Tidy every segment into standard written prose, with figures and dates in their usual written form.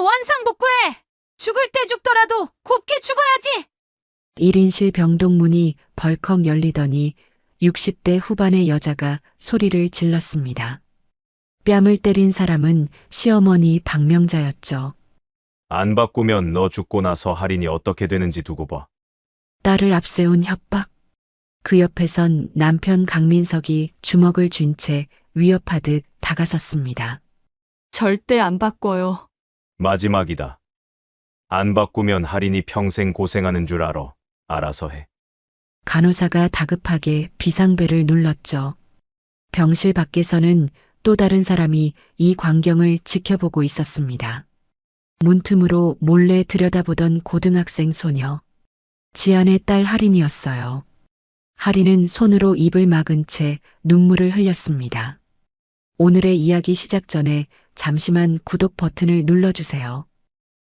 원상복구해! 죽을 때 죽더라도 곱게 죽어야지! 1인실 병동문이 벌컥 열리더니 60대 후반의 여자가 소리를 질렀습니다. 뺨을 때린 사람은 시어머니 박명자였죠. 안 바꾸면 너 죽고 나서 할인이 어떻게 되는지 두고 봐. 딸을 앞세운 협박. 그 옆에선 남편 강민석이 주먹을 쥔 채 위협하듯 다가섰습니다. 절대 안 바꿔요. 마지막이다. 안 바꾸면 할인이 평생 고생하는 줄 알아. 알아서 해. 간호사가 다급하게 비상벨을 눌렀죠. 병실 밖에서는 또 다른 사람이 이 광경을 지켜보고 있었습니다. 문틈으로 몰래 들여다보던 고등학생 소녀. 지안의 딸 할인이었어요. 할인은 손으로 입을 막은 채 눈물을 흘렸습니다. 오늘의 이야기 시작 전에 잠시만 구독 버튼을 눌러주세요.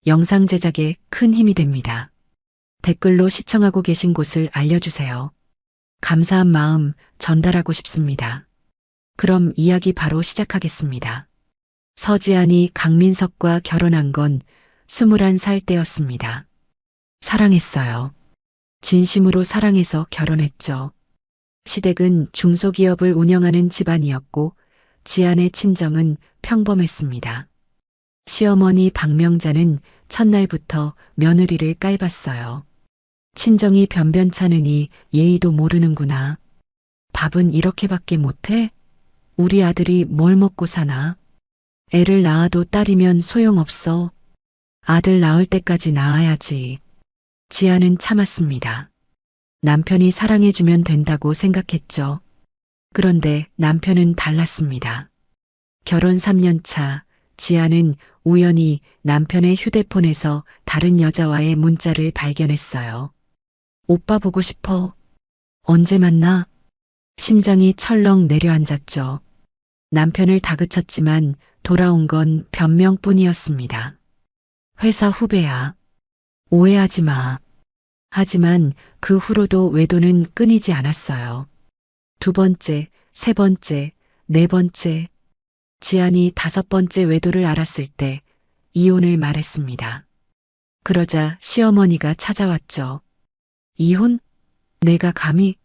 영상 제작에 큰 힘이 됩니다. 댓글로 시청하고 계신 곳을 알려주세요. 감사한 마음 전달하고 싶습니다. 그럼 이야기 바로 시작하겠습니다. 서지안이 강민석과 결혼한 건 21살 때였습니다. 사랑했어요. 진심으로 사랑해서 결혼했죠. 시댁은 중소기업을 운영하는 집안이었고 지안의 친정은 평범했습니다. 시어머니 박명자는 첫날부터 며느리를 깔봤어요. 친정이 변변찮으니 예의도 모르는구나. 밥은 이렇게밖에 못해? 우리 아들이 뭘 먹고 사나? 애를 낳아도 딸이면 소용없어. 아들 낳을 때까지 낳아야지. 지아는 참았습니다. 남편이 사랑해주면 된다고 생각했죠. 그런데 남편은 달랐습니다. 결혼 3년 차, 지아는 우연히 남편의 휴대폰에서 다른 여자와의 문자를 발견했어요. 오빠 보고 싶어. 언제 만나? 심장이 철렁 내려앉았죠. 남편을 다그쳤지만 돌아온 건 변명뿐이었습니다. 회사 후배야. 오해하지 마. 하지만 그 후로도 외도는 끊이지 않았어요. 2번째, 3번째, 4번째. 지안이 5번째 외도를 알았을 때 이혼을 말했습니다. 그러자 시어머니가 찾아왔죠. 이혼? 내가 감히?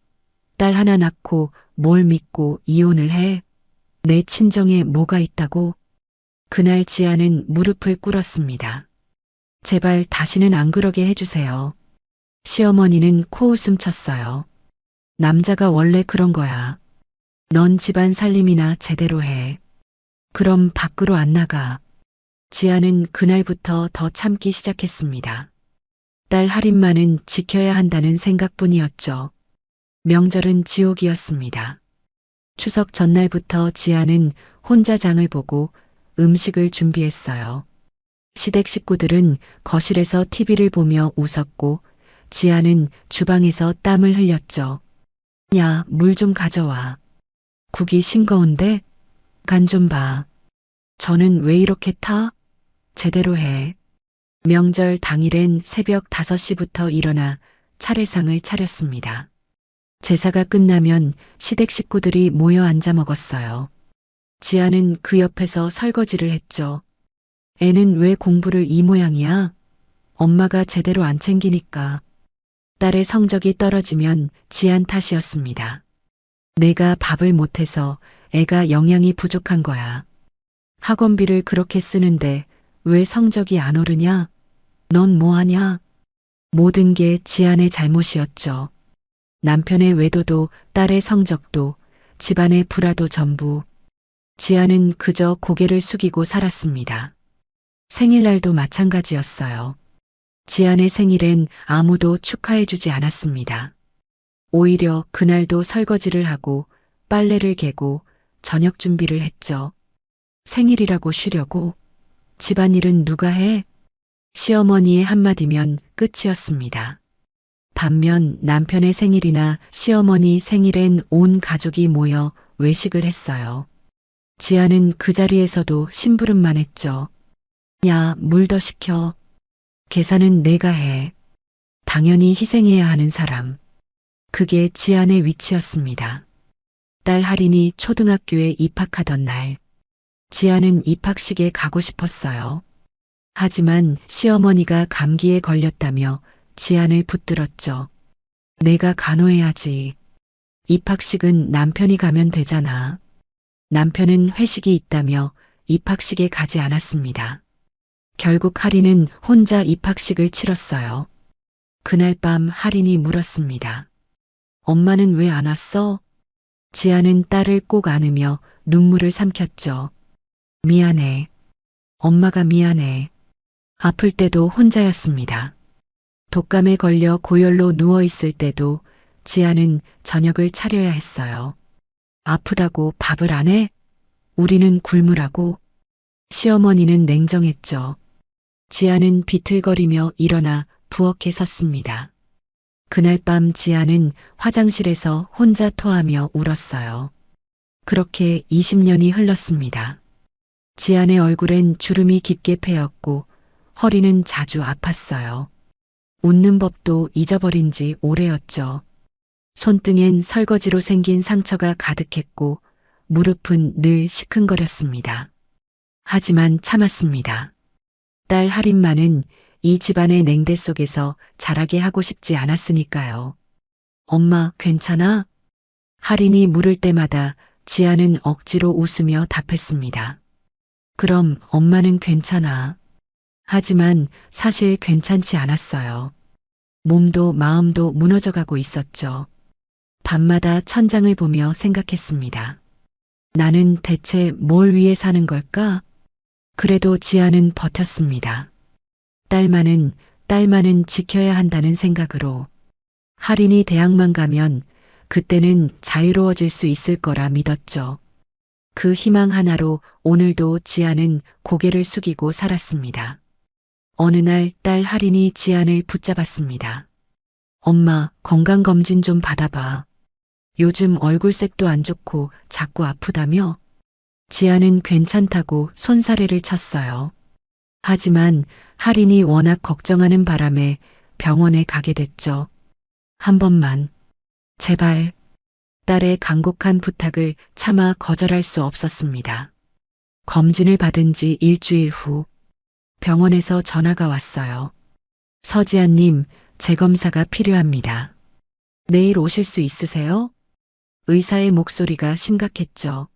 딸 하나 낳고 뭘 믿고 이혼을 해? 내 친정에 뭐가 있다고? 그날 지아는 무릎을 꿇었습니다. 제발 다시는 안 그러게 해주세요. 시어머니는 코웃음 쳤어요. 남자가 원래 그런 거야. 넌 집안 살림이나 제대로 해. 그럼 밖으로 안 나가. 지아는 그날부터 더 참기 시작했습니다. 딸 할인만은 지켜야 한다는 생각뿐이었죠. 명절은 지옥이었습니다. 추석 전날부터 지아는 혼자 장을 보고 음식을 준비했어요. 시댁 식구들은 거실에서 TV를 보며 웃었고 지아는 주방에서 땀을 흘렸죠. 야, 물 좀 가져와. 국이 싱거운데? 간 좀 봐. 저는 왜 이렇게 타? 제대로 해. 명절 당일엔 새벽 5시부터 일어나 차례상을 차렸습니다. 제사가 끝나면 시댁 식구들이 모여 앉아 먹었어요. 지아는 그 옆에서 설거지를 했죠. 애는 왜 공부를 이 모양이야? 엄마가 제대로 안 챙기니까. 딸의 성적이 떨어지면 지안 탓이었습니다. 내가 밥을 못해서 애가 영양이 부족한 거야. 학원비를 그렇게 쓰는데 왜 성적이 안 오르냐? 넌 뭐하냐? 모든 게 지안의 잘못이었죠. 남편의 외도도 딸의 성적도 집안의 불화도 전부. 지아는 그저 고개를 숙이고 살았습니다. 생일날도 마찬가지였어요. 지안의 생일엔 아무도 축하해주지 않았습니다. 오히려 그날도 설거지를 하고 빨래를 개고 저녁 준비를 했죠. 생일이라고 쉬려고? 집안일은 누가 해? 시어머니의 한마디면 끝이었습니다. 반면 남편의 생일이나 시어머니 생일엔 온 가족이 모여 외식을 했어요. 지아는 그 자리에서도 심부름만 했죠. 야, 물 더 시켜. 계산은 내가 해. 당연히 희생해야 하는 사람. 그게 지안의 위치였습니다. 딸 할인이 초등학교에 입학하던 날, 지안은 입학식에 가고 싶었어요. 하지만 시어머니가 감기에 걸렸다며 지안을 붙들었죠. 내가 간호해야지. 입학식은 남편이 가면 되잖아. 남편은 회식이 있다며 입학식에 가지 않았습니다. 결국 할인은 혼자 입학식을 치렀어요. 그날 밤 할인이 물었습니다. 엄마는 왜 안 왔어? 지아는 딸을 꼭 안으며 눈물을 삼켰죠. 미안해. 엄마가 미안해. 아플 때도 혼자였습니다. 독감에 걸려 고열로 누워있을 때도 지아는 저녁을 차려야 했어요. 아프다고 밥을 안 해? 우리는 굶으라고. 시어머니는 냉정했죠. 지아는 비틀거리며 일어나 부엌에 섰습니다. 그날 밤 지아는 화장실에서 혼자 토하며 울었어요. 그렇게 20년이 흘렀습니다. 지안의 얼굴엔 주름이 깊게 패였고 허리는 자주 아팠어요. 웃는 법도 잊어버린 지 오래였죠. 손등엔 설거지로 생긴 상처가 가득했고 무릎은 늘 시큰거렸습니다. 하지만 참았습니다. 딸 할인만은 이 집안의 냉대 속에서 자라게 하고 싶지 않았으니까요. 엄마, 괜찮아? 할인이 물을 때마다 지아는 억지로 웃으며 답했습니다. 그럼 엄마는 괜찮아. 하지만 사실 괜찮지 않았어요. 몸도 마음도 무너져가고 있었죠. 밤마다 천장을 보며 생각했습니다. 나는 대체 뭘 위해 사는 걸까? 그래도 지아는 버텼습니다. 딸만은 지켜야 한다는 생각으로. 할인이 대학만 가면 그때는 자유로워질 수 있을 거라 믿었죠. 그 희망 하나로 오늘도 지아는 고개를 숙이고 살았습니다. 어느 날 딸 할인이 지안을 붙잡았습니다. 엄마, 건강검진 좀 받아봐. 요즘 얼굴색도 안 좋고 자꾸 아프다며? 지안은 괜찮다고 손사래를 쳤어요. 하지만 할인이 워낙 걱정하는 바람에 병원에 가게 됐죠. 한 번만, 제발. 딸의 간곡한 부탁을 차마 거절할 수 없었습니다. 검진을 받은 지 일주일 후 병원에서 전화가 왔어요. 서지아님, 재검사가 필요합니다. 내일 오실 수 있으세요? 의사의 목소리가 심각했죠.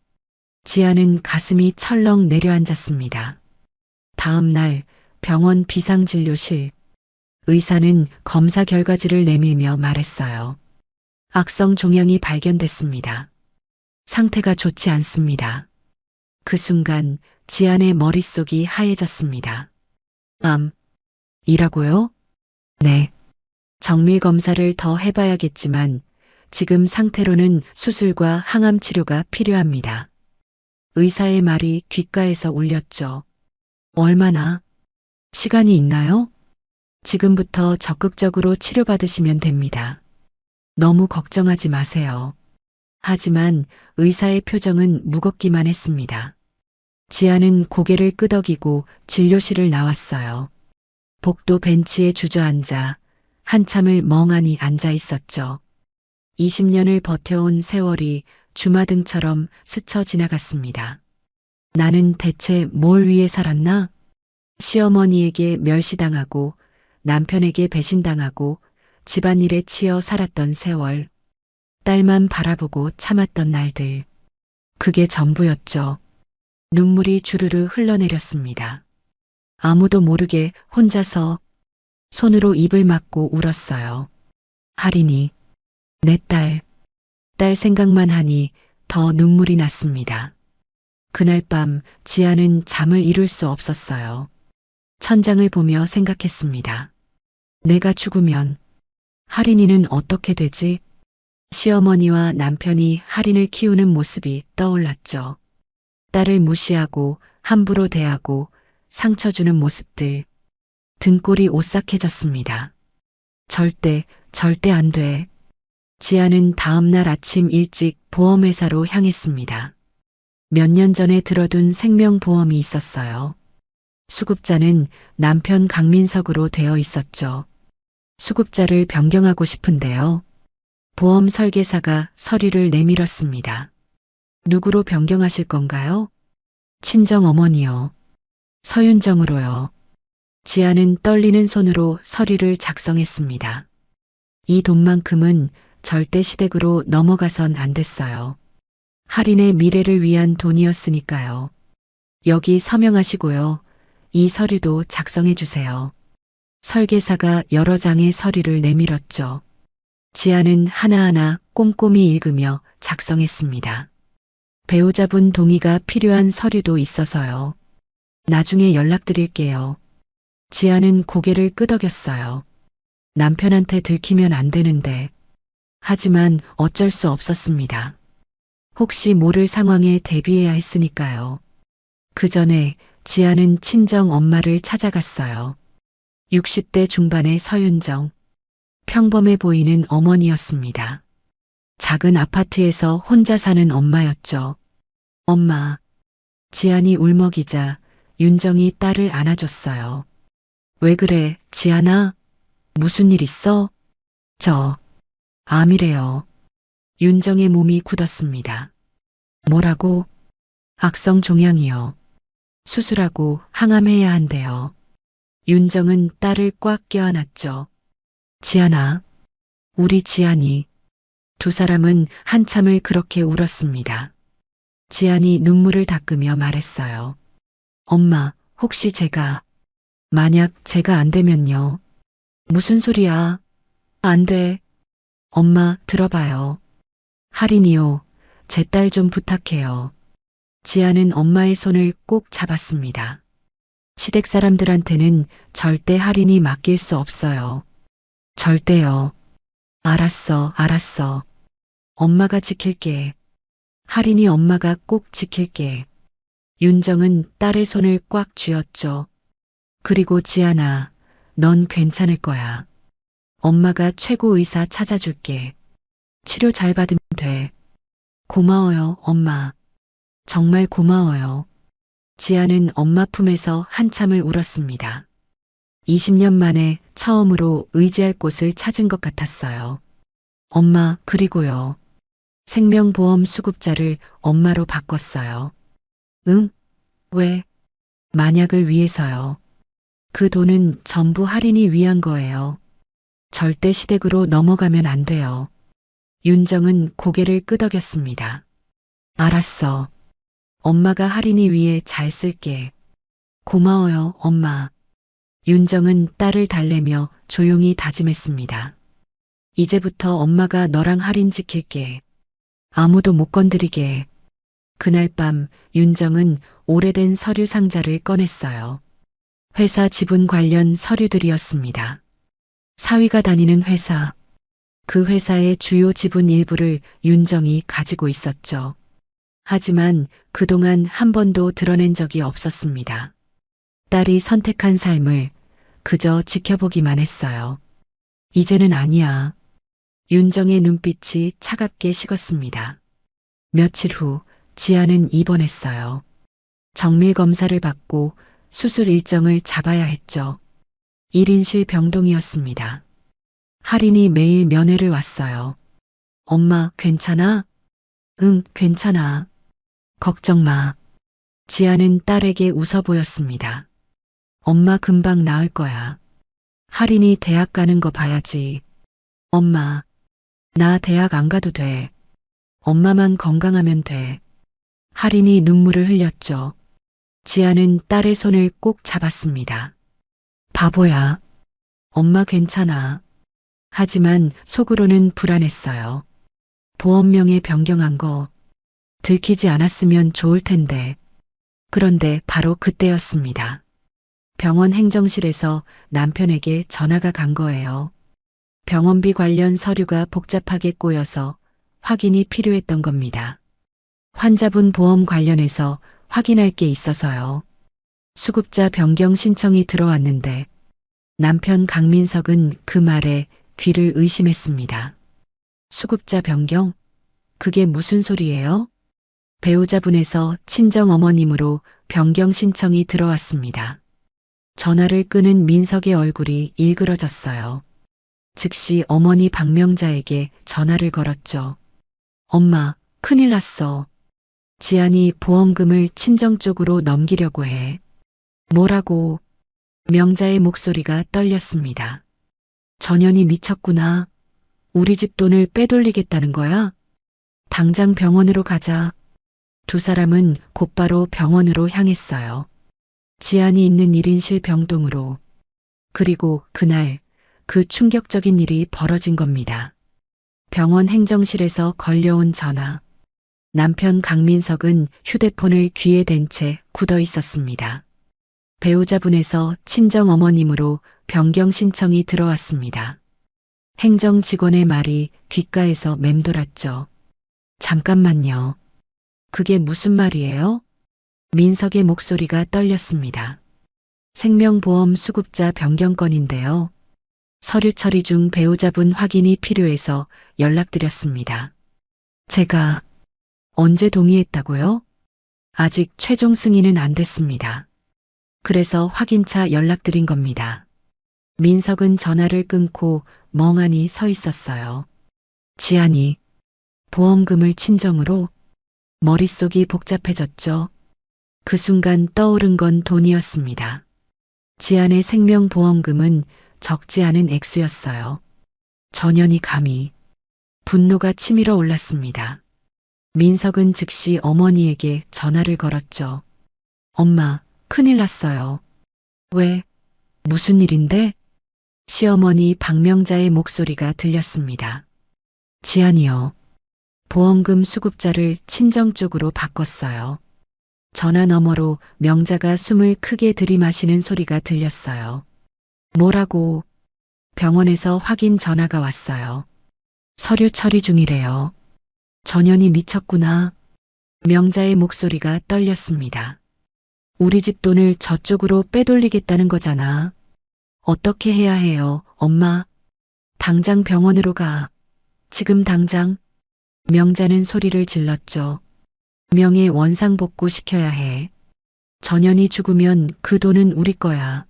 지아는 가슴이 철렁 내려앉았습니다. 다음 날 병원 비상진료실. 의사는 검사 결과지를 내밀며 말했어요. 악성 종양이 발견됐습니다. 상태가 좋지 않습니다. 그 순간 지안의 머릿속이 하얘졌습니다. 이라고요? 네. 정밀 검사를 더 해봐야겠지만 지금 상태로는 수술과 항암 치료가 필요합니다. 의사의 말이 귓가에서 울렸죠. 얼마나? 시간이 있나요? 지금부터 적극적으로 치료받으시면 됩니다. 너무 걱정하지 마세요. 하지만 의사의 표정은 무겁기만 했습니다. 지아는 고개를 끄덕이고 진료실을 나왔어요. 복도 벤치에 주저앉아 한참을 멍하니 앉아 있었죠. 20년을 버텨온 세월이 주마등처럼 스쳐 지나갔습니다. 나는 대체 뭘 위해 살았나? 시어머니에게 멸시당하고 남편에게 배신당하고 집안일에 치여 살았던 세월. 딸만 바라보고 참았던 날들. 그게 전부였죠. 눈물이 주르르 흘러내렸습니다. 아무도 모르게 혼자서 손으로 입을 막고 울었어요. 할인이, 내 딸 생각만 하니 더 눈물이 났습니다. 그날 밤 지아는 잠을 이룰 수 없었어요. 천장을 보며 생각했습니다. 내가 죽으면 할인이는 어떻게 되지? 시어머니와 남편이 할인을 키우는 모습이 떠올랐죠. 딸을 무시하고 함부로 대하고 상처 주는 모습들. 등골이 오싹해졌습니다. 절대 안 돼. 지아는 다음 날 아침 일찍 보험회사로 향했습니다. 몇 년 전에 들어둔 생명보험이 있었어요. 수급자는 남편 강민석으로 되어 있었죠. 수급자를 변경하고 싶은데요. 보험 설계사가 서류를 내밀었습니다. 누구로 변경하실 건가요? 친정 어머니요. 서윤정으로요. 지아는 떨리는 손으로 서류를 작성했습니다. 이 돈만큼은 절대 시댁으로 넘어가선 안 됐어요. 할인의 미래를 위한 돈이었으니까요. 여기 서명하시고요. 이 서류도 작성해 주세요. 설계사가 여러 장의 서류를 내밀었죠. 지아는 하나하나 꼼꼼히 읽으며 작성했습니다. 배우자분 동의가 필요한 서류도 있어서요. 나중에 연락드릴게요. 지아는 고개를 끄덕였어요. 남편한테 들키면 안 되는데. 하지만 어쩔 수 없었습니다. 혹시 모를 상황에 대비해야 했으니까요. 그 전에 지아는 친정 엄마를 찾아갔어요. 60대 중반의 서윤정. 평범해 보이는 어머니였습니다. 작은 아파트에서 혼자 사는 엄마였죠. 엄마. 지안이 울먹이자 윤정이 딸을 안아줬어요. 왜 그래, 지안아? 무슨 일 있어? 암이래요. 윤정의 몸이 굳었습니다. 뭐라고? 악성 종양이요. 수술하고 항암해야 한대요. 윤정은 딸을 꽉 껴안았죠. 지안아, 우리 지안이. 두 사람은 한참을 그렇게 울었습니다. 지안이 눈물을 닦으며 말했어요. 엄마, 혹시 만약 제가 안 되면요. 무슨 소리야? 안 돼. 엄마, 들어봐요. 할인이요. 제 딸 좀 부탁해요. 지아는 엄마의 손을 꼭 잡았습니다. 시댁 사람들한테는 절대 할인이 맡길 수 없어요. 절대요. 알았어. 엄마가 지킬게. 할인이 엄마가 꼭 지킬게. 윤정은 딸의 손을 꽉 쥐었죠. 그리고 지아나, 넌 괜찮을 거야. 엄마가 최고 의사 찾아줄게. 치료 잘 받으면 돼. 고마워요, 엄마. 정말 고마워요. 지아는 엄마 품에서 한참을 울었습니다. 20년 만에 처음으로 의지할 곳을 찾은 것 같았어요. 엄마, 그리고요. 생명보험 수급자를 엄마로 바꿨어요. 응? 왜? 만약을 위해서요. 그 돈은 전부 할인이 위한 거예요. 절대 시댁으로 넘어가면 안 돼요. 윤정은 고개를 끄덕였습니다. 알았어. 엄마가 할인이 위해 잘 쓸게. 고마워요, 엄마. 윤정은 딸을 달래며 조용히 다짐했습니다. 이제부터 엄마가 너랑 할인 지킬게. 아무도 못 건드리게. 그날 밤 윤정은 오래된 서류 상자를 꺼냈어요. 회사 지분 관련 서류들이었습니다. 사위가 다니는 회사. 그 회사의 주요 지분 일부를 윤정이 가지고 있었죠. 하지만 그동안 한 번도 드러낸 적이 없었습니다. 딸이 선택한 삶을 그저 지켜보기만 했어요. 이제는 아니야. 윤정의 눈빛이 차갑게 식었습니다. 며칠 후 지아는 입원했어요. 정밀 검사를 받고 수술 일정을 잡아야 했죠. 1인실 병동이었습니다. 할인이 매일 면회를 왔어요. 엄마, 괜찮아? 응, 괜찮아. 걱정 마. 지아는 딸에게 웃어 보였습니다. 엄마 금방 나을 거야. 할인이 대학 가는 거 봐야지. 엄마, 나 대학 안 가도 돼. 엄마만 건강하면 돼. 할인이 눈물을 흘렸죠. 지아는 딸의 손을 꼭 잡았습니다. 바보야. 엄마 괜찮아. 하지만 속으로는 불안했어요. 보험명에 변경한 거 들키지 않았으면 좋을 텐데. 그런데 바로 그때였습니다. 병원 행정실에서 남편에게 전화가 간 거예요. 병원비 관련 서류가 복잡하게 꼬여서 확인이 필요했던 겁니다. 환자분 보험 관련해서 확인할 게 있어서요. 수급자 변경 신청이 들어왔는데 남편 강민석은 그 말에 귀를 의심했습니다. 수급자 변경? 그게 무슨 소리예요? 배우자분에서 친정 어머님으로 변경 신청이 들어왔습니다. 전화를 끄는 민석의 얼굴이 일그러졌어요. 즉시 어머니 박명자에게 전화를 걸었죠. 엄마, 큰일 났어. 지안이 보험금을 친정 쪽으로 넘기려고 해. 뭐라고? 명자의 목소리가 떨렸습니다. 전현이 미쳤구나. 우리 집 돈을 빼돌리겠다는 거야? 당장 병원으로 가자. 두 사람은 곧바로 병원으로 향했어요. 지안이 있는 1인실 병동으로. 그리고 그날 그 충격적인 일이 벌어진 겁니다. 병원 행정실에서 걸려온 전화. 남편 강민석은 휴대폰을 귀에 댄 채 굳어 있었습니다. 배우자분에서 친정 어머님으로 변경 신청이 들어왔습니다. 행정 직원의 말이 귓가에서 맴돌았죠. 잠깐만요. 그게 무슨 말이에요? 민석의 목소리가 떨렸습니다. 생명보험 수급자 변경 건인데요. 서류 처리 중 배우자분 확인이 필요해서 연락드렸습니다. 제가 언제 동의했다고요? 아직 최종 승인은 안 됐습니다. 그래서 확인차 연락드린 겁니다. 민석은 전화를 끊고 멍하니 서 있었어요. 지안이 보험금을 친정으로. 머릿속이 복잡해졌죠. 그 순간 떠오른 건 돈이었습니다. 지안의 생명보험금은 적지 않은 액수였어요. 전현이 감히. 분노가 치밀어 올랐습니다. 민석은 즉시 어머니에게 전화를 걸었죠. 엄마, 큰일 났어요. 왜? 무슨 일인데? 시어머니 박명자의 목소리가 들렸습니다. 지안이요. 보험금 수급자를 친정 쪽으로 바꿨어요. 전화 너머로 명자가 숨을 크게 들이마시는 소리가 들렸어요. 뭐라고? 병원에서 확인 전화가 왔어요. 서류 처리 중이래요. 전현이 미쳤구나. 명자의 목소리가 떨렸습니다. 우리 집 돈을 저쪽으로 빼돌리겠다는 거잖아. 어떻게 해야 해요, 엄마? 당장 병원으로 가. 지금 당장. 명자는 소리를 질렀죠. 명예 원상복구 시켜야 해. 전현이 죽으면 그 돈은 우리 거야.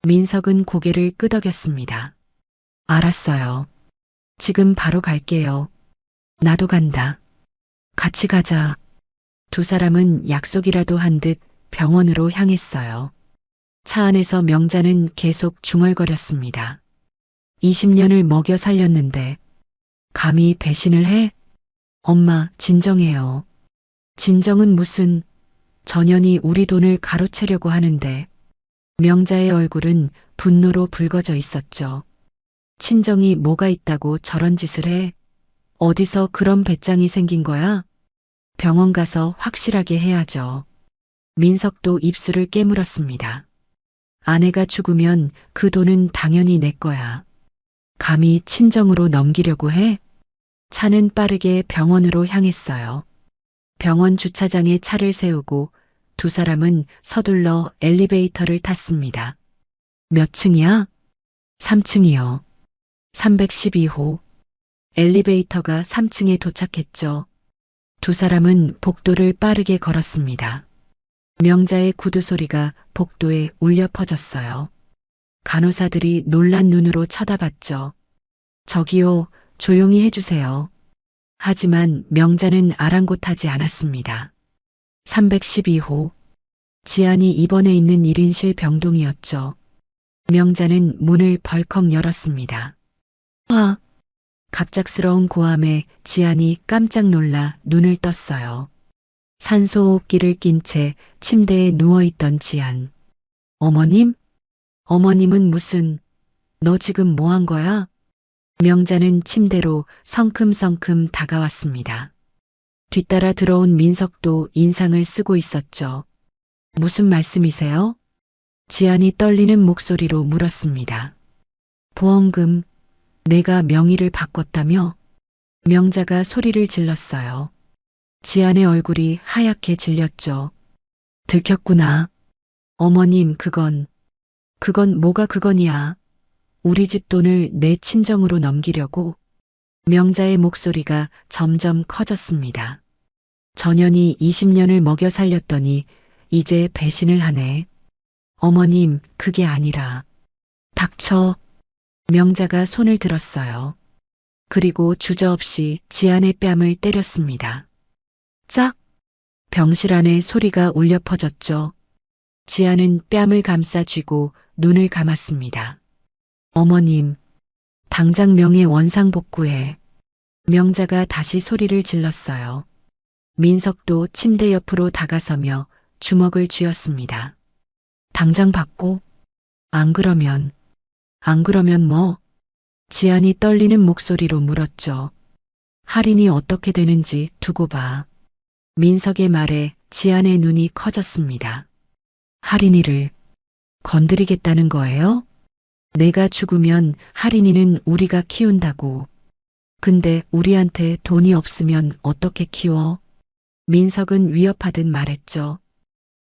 민석은 고개를 끄덕였습니다. 알았어요. 지금 바로 갈게요. 나도 간다. 같이 가자. 두 사람은 약속이라도 한 듯 병원으로 향했어요. 차 안에서 명자는 계속 중얼거렸습니다. 20년을 먹여 살렸는데 감히 배신을 해? 엄마, 진정해요. 진정은 무슨. 전현이 우리 돈을 가로채려고 하는데. 명자의 얼굴은 분노로 붉어져 있었죠. 친정이 뭐가 있다고 저런 짓을 해? 어디서 그런 배짱이 생긴 거야? 병원 가서 확실하게 해야죠. 민석도 입술을 깨물었습니다. 아내가 죽으면 그 돈은 당연히 내 거야. 감히 친정으로 넘기려고 해? 차는 빠르게 병원으로 향했어요. 병원 주차장에 차를 세우고 두 사람은 서둘러 엘리베이터를 탔습니다. 몇 층이야? 3층이요. 312호. 엘리베이터가 3층에 도착했죠. 두 사람은 복도를 빠르게 걸었습니다. 명자의 구두 소리가 복도에 울려 퍼졌어요. 간호사들이 놀란 눈으로 쳐다봤죠. 저기요, 조용히 해주세요. 하지만 명자는 아랑곳하지 않았습니다. 312호. 지안이 입원해 있는 1인실 병동이었죠. 명자는 문을 벌컥 열었습니다. 와! 갑작스러운 고함에 지안이 깜짝 놀라 눈을 떴어요. 산소호흡기를 낀 채 침대에 누워있던 지안. 어머님? 어머님은 무슨. 너 지금 뭐 한 거야? 명자는 침대로 성큼성큼 다가왔습니다. 뒤따라 들어온 민석도 인상을 쓰고 있었죠. 무슨 말씀이세요? 지안이 떨리는 목소리로 물었습니다. 보험금, 내가 명의를 바꿨다며? 명자가 소리를 질렀어요. 지안의 얼굴이 하얗게 질렸죠. 들켰구나. 어머님, 그건 뭐가 그건이야. 우리 집 돈을 내 친정으로 넘기려고. 명자의 목소리가 점점 커졌습니다. 전현이 20년을 먹여 살렸더니 이제 배신을 하네. 어머님, 그게 아니라. 닥쳐. 명자가 손을 들었어요. 그리고 주저없이 지안의 뺨을 때렸습니다. 짝! 병실 안에 소리가 울려 퍼졌죠. 지안은 뺨을 감싸 쥐고 눈을 감았습니다. 어머님, 당장 명예 원상복구해. 명자가 다시 소리를 질렀어요. 민석도 침대 옆으로 다가서며 주먹을 쥐었습니다. 당장 받고, 안 그러면 뭐? 지안이 떨리는 목소리로 물었죠. 할인이 어떻게 되는지 두고 봐. 민석의 말에 지안의 눈이 커졌습니다. 할인이를 건드리겠다는 거예요? 내가 죽으면 할인이는 우리가 키운다고. 근데 우리한테 돈이 없으면 어떻게 키워? 민석은 위협하듯 말했죠.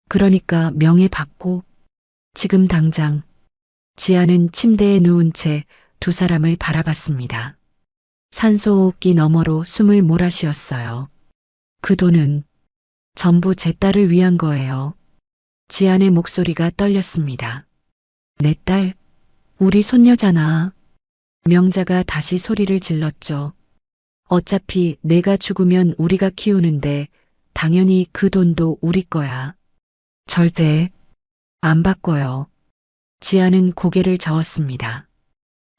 그러니까 명예 받고 지금 당장. 지아는 침대에 누운 채 두 사람을 바라봤습니다. 산소호흡기 너머로 숨을 몰아쉬었어요. 그 돈은 전부 제 딸을 위한 거예요. 지안의 목소리가 떨렸습니다. 내 딸, 우리 손녀잖아. 명자가 다시 소리를 질렀죠. 어차피 내가 죽으면 우리가 키우는데 당연히 그 돈도 우리 거야. 절대 안 바꿔요. 지아는 고개를 저었습니다.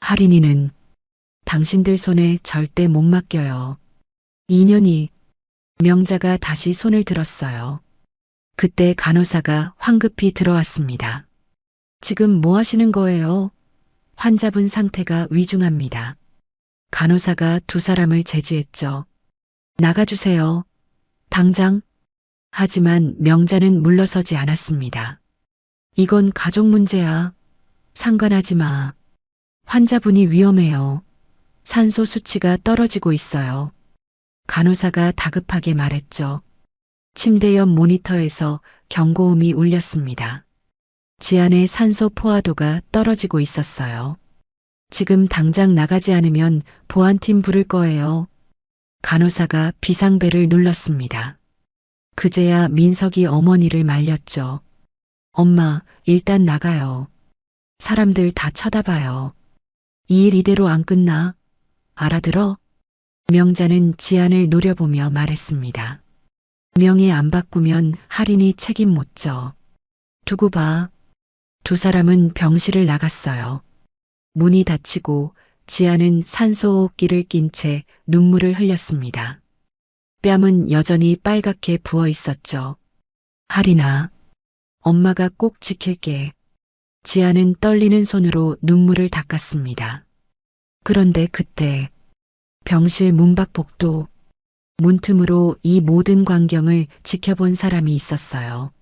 할인이는 당신들 손에 절대 못 맡겨요. 2년이 명자가 다시 손을 들었어요. 그때 간호사가 황급히 들어왔습니다. 지금 뭐 하시는 거예요? 환자분 상태가 위중합니다. 간호사가 두 사람을 제지했죠. 나가주세요. 당장. 하지만 명자는 물러서지 않았습니다. 이건 가족 문제야. 상관하지 마. 환자분이 위험해요. 산소 수치가 떨어지고 있어요. 간호사가 다급하게 말했죠. 침대 옆 모니터에서 경고음이 울렸습니다. 지안의 산소 포화도가 떨어지고 있었어요. 지금 당장 나가지 않으면 보안팀 부를 거예요. 간호사가 비상벨을 눌렀습니다. 그제야 민석이 어머니를 말렸죠. 엄마, 일단 나가요. 사람들 다 쳐다봐요. 이 일 이대로 안 끝나. 알아들어? 명자는 지안을 노려보며 말했습니다. 명예 안 바꾸면 할인이 책임 못 져. 두고 봐. 두 사람은 병실을 나갔어요. 문이 닫히고 지안은 산소호흡기를 낀 채 눈물을 흘렸습니다. 뺨은 여전히 빨갛게 부어 있었죠. 할인아, 엄마가 꼭 지킬게. 지아는 떨리는 손으로 눈물을 닦았습니다. 그런데 그때 병실 문밖 복도 문틈으로 이 모든 광경을 지켜본 사람이 있었어요.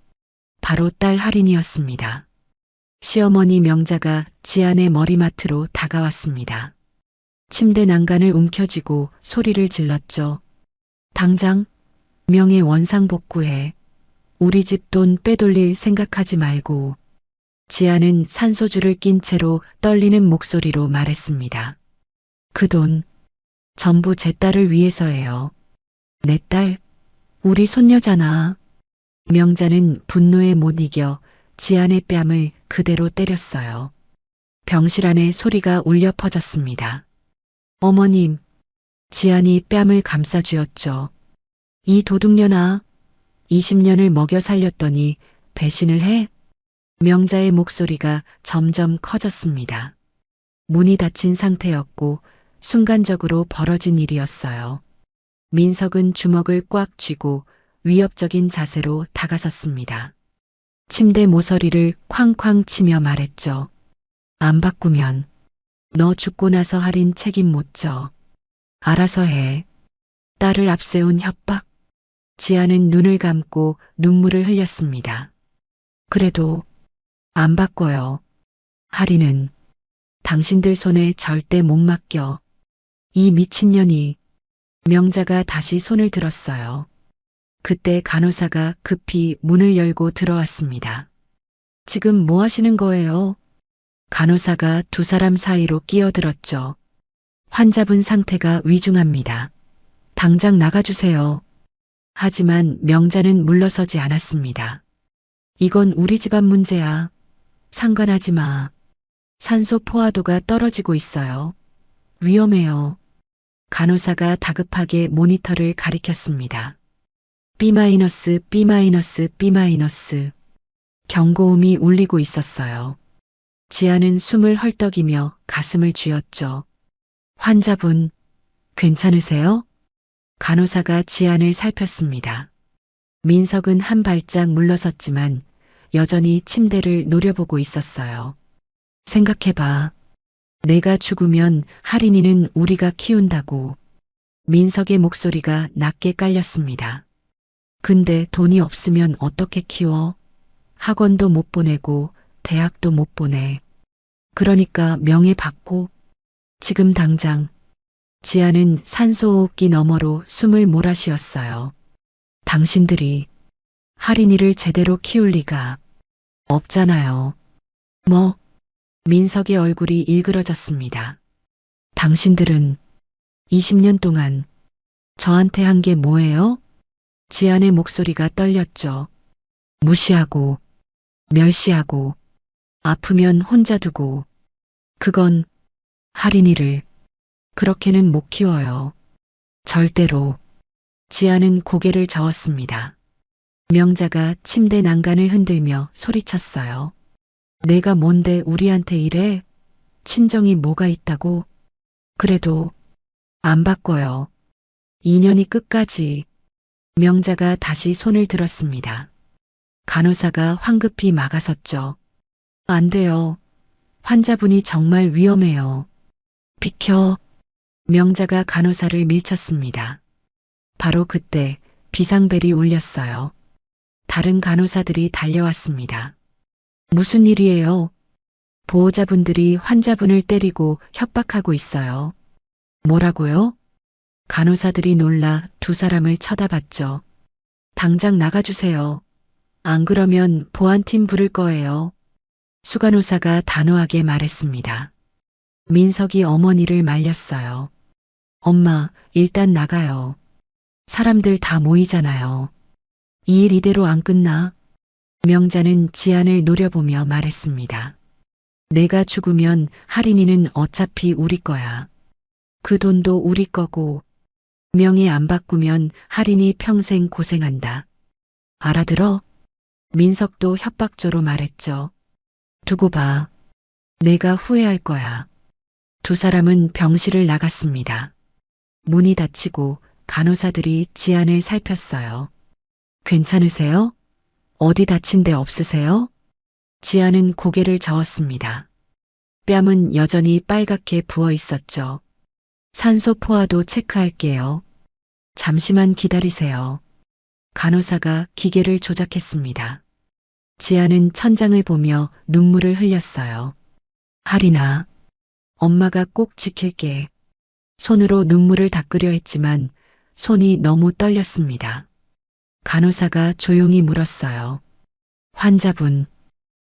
바로 딸 할인이었습니다. 시어머니 명자가 지안의 머리맡으로 다가왔습니다. 침대 난간을 움켜쥐고 소리를 질렀죠. 당장 명예 원상복구해. 우리 집 돈 빼돌릴 생각하지 말고. 지아는 산소줄을 낀 채로 떨리는 목소리로 말했습니다. 그 돈 전부 제 딸을 위해서예요. 내 딸, 우리 손녀잖아. 명자는 분노에 못 이겨 지안의 뺨을 그대로 때렸어요. 병실 안에 소리가 울려 퍼졌습니다. 어머님, 지안이 뺨을 감싸쥐었죠. 이 도둑년아, 20년을 먹여 살렸더니 배신을 해? 명자의 목소리가 점점 커졌습니다. 문이 닫힌 상태였고 순간적으로 벌어진 일이었어요. 민석은 주먹을 꽉 쥐고 위협적인 자세로 다가섰습니다. 침대 모서리를 쾅쾅 치며 말했죠. 안 바꾸면 너 죽고 나서 할인 책임 못 져. 알아서 해. 딸을 앞세운 협박. 지아는 눈을 감고 눈물을 흘렸습니다. 그래도 안 바꿔요. 할인은 당신들 손에 절대 못 맡겨. 이 미친년이. 명자가 다시 손을 들었어요. 그때 간호사가 급히 문을 열고 들어왔습니다. 지금 뭐 하시는 거예요? 간호사가 두 사람 사이로 끼어들었죠. 환자분 상태가 위중합니다. 당장 나가주세요. 하지만 명자는 물러서지 않았습니다. 이건 우리 집안 문제야. 상관하지 마. 산소 포화도가 떨어지고 있어요. 위험해요. 간호사가 다급하게 모니터를 가리켰습니다. B-, B-, B-. 경고음이 울리고 있었어요. 지아는 숨을 헐떡이며 가슴을 쥐었죠. 환자분, 괜찮으세요? 간호사가 지안을 살폈습니다. 민석은 한 발짝 물러섰지만 여전히 침대를 노려보고 있었어요. 생각해봐. 내가 죽으면 할인이는 우리가 키운다고. 민석의 목소리가 낮게 깔렸습니다. 근데 돈이 없으면 어떻게 키워? 학원도 못 보내고 대학도 못 보내. 그러니까 명예 받고 지금 당장. 지아는 산소호흡기 너머로 숨을 몰아쉬었어요. 당신들이 할인이를 제대로 키울 리가 없잖아요. 뭐? 민석의 얼굴이 일그러졌습니다. 당신들은 20년 동안 저한테 한 게 뭐예요? 지안의 목소리가 떨렸죠. 무시하고, 멸시하고, 아프면 혼자 두고, 그건 할인이를 그렇게는 못 키워요. 절대로. 지아는 고개를 저었습니다. 명자가 침대 난간을 흔들며 소리쳤어요. 내가 뭔데 우리한테 이래? 친정이 뭐가 있다고? 그래도 안 바꿔요. 2년이 끝까지. 명자가 다시 손을 들었습니다. 간호사가 황급히 막아섰죠. 안 돼요. 환자분이 정말 위험해요. 비켜. 명자가 간호사를 밀쳤습니다. 바로 그때 비상벨이 울렸어요. 다른 간호사들이 달려왔습니다. 무슨 일이에요? 보호자분들이 환자분을 때리고 협박하고 있어요. 뭐라고요? 간호사들이 놀라 두 사람을 쳐다봤죠. 당장 나가주세요. 안 그러면 보안팀 부를 거예요. 수간호사가 단호하게 말했습니다. 민석이 어머니를 말렸어요. 엄마, 일단 나가요. 사람들 다 모이잖아요. 이 일 이대로 안 끝나? 명자는 지안을 노려보며 말했습니다. 내가 죽으면 할인이는 어차피 우리 거야. 그 돈도 우리 거고 명예 안 바꾸면 할인이 평생 고생한다. 알아들어? 민석도 협박조로 말했죠. 두고 봐. 내가 후회할 거야. 두 사람은 병실을 나갔습니다. 문이 닫히고 간호사들이 지안을 살폈어요. 괜찮으세요? 어디 다친 데 없으세요? 지안은 고개를 저었습니다. 뺨은 여전히 빨갛게 부어 있었죠. 산소 포화도 체크할게요. 잠시만 기다리세요. 간호사가 기계를 조작했습니다. 지안은 천장을 보며 눈물을 흘렸어요. 할인아, 엄마가 꼭 지킬게. 손으로 눈물을 닦으려 했지만 손이 너무 떨렸습니다. 간호사가 조용히 물었어요. 환자분,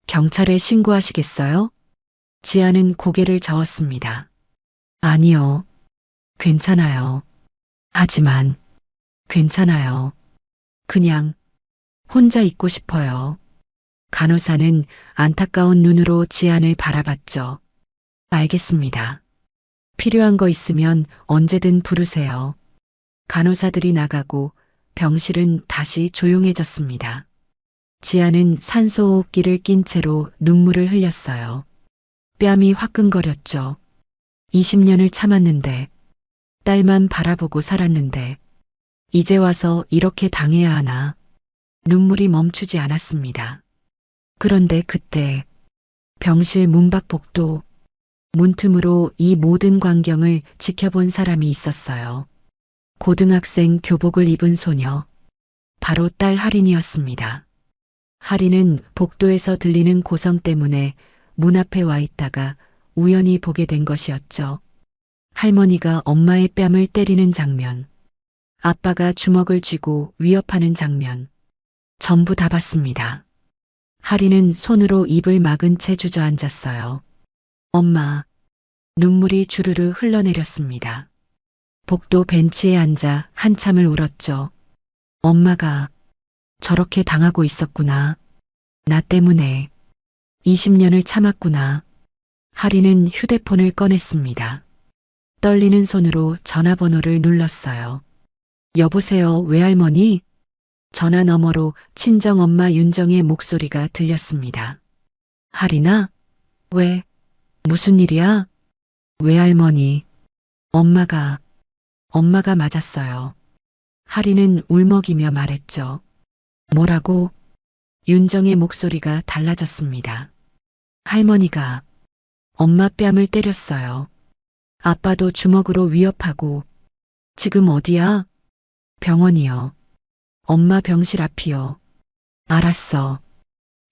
경찰에 신고하시겠어요? 지아는 고개를 저었습니다. 아니요. 괜찮아요. 하지만 괜찮아요. 그냥 혼자 있고 싶어요. 간호사는 안타까운 눈으로 지안을 바라봤죠. 알겠습니다. 필요한 거 있으면 언제든 부르세요. 간호사들이 나가고 병실은 다시 조용해졌습니다. 지아는 산소호흡기를 낀 채로 눈물을 흘렸어요. 뺨이 화끈거렸죠. 20년을 참았는데, 딸만 바라보고 살았는데, 이제 와서 이렇게 당해야 하나. 눈물이 멈추지 않았습니다. 그런데 그때 병실 문밖 복도 문틈으로 이 모든 광경을 지켜본 사람이 있었어요. 고등학생 교복을 입은 소녀. 바로 딸 할인이었습니다. 할인은 복도에서 들리는 고성 때문에 문 앞에 와 있다가 우연히 보게 된 것이었죠. 할머니가 엄마의 뺨을 때리는 장면, 아빠가 주먹을 쥐고 위협하는 장면, 전부 다 봤습니다. 할인은 손으로 입을 막은 채 주저앉았어요. 엄마, 눈물이 주르르 흘러내렸습니다. 복도 벤치에 앉아 한참을 울었죠. 엄마가 저렇게 당하고 있었구나. 나 때문에 20년을 참았구나. 할인은 휴대폰을 꺼냈습니다. 떨리는 손으로 전화번호를 눌렀어요. 여보세요, 외할머니? 전화 너머로 친정엄마 윤정의 목소리가 들렸습니다. 할인아? 왜? 무슨 일이야? 외할머니. 엄마가 맞았어요. 하리는 울먹이며 말했죠. 뭐라고? 윤정의 목소리가 달라졌습니다. 할머니가 엄마 뺨을 때렸어요. 아빠도 주먹으로 위협하고. 지금 어디야? 병원이요. 엄마 병실 앞이요. 알았어.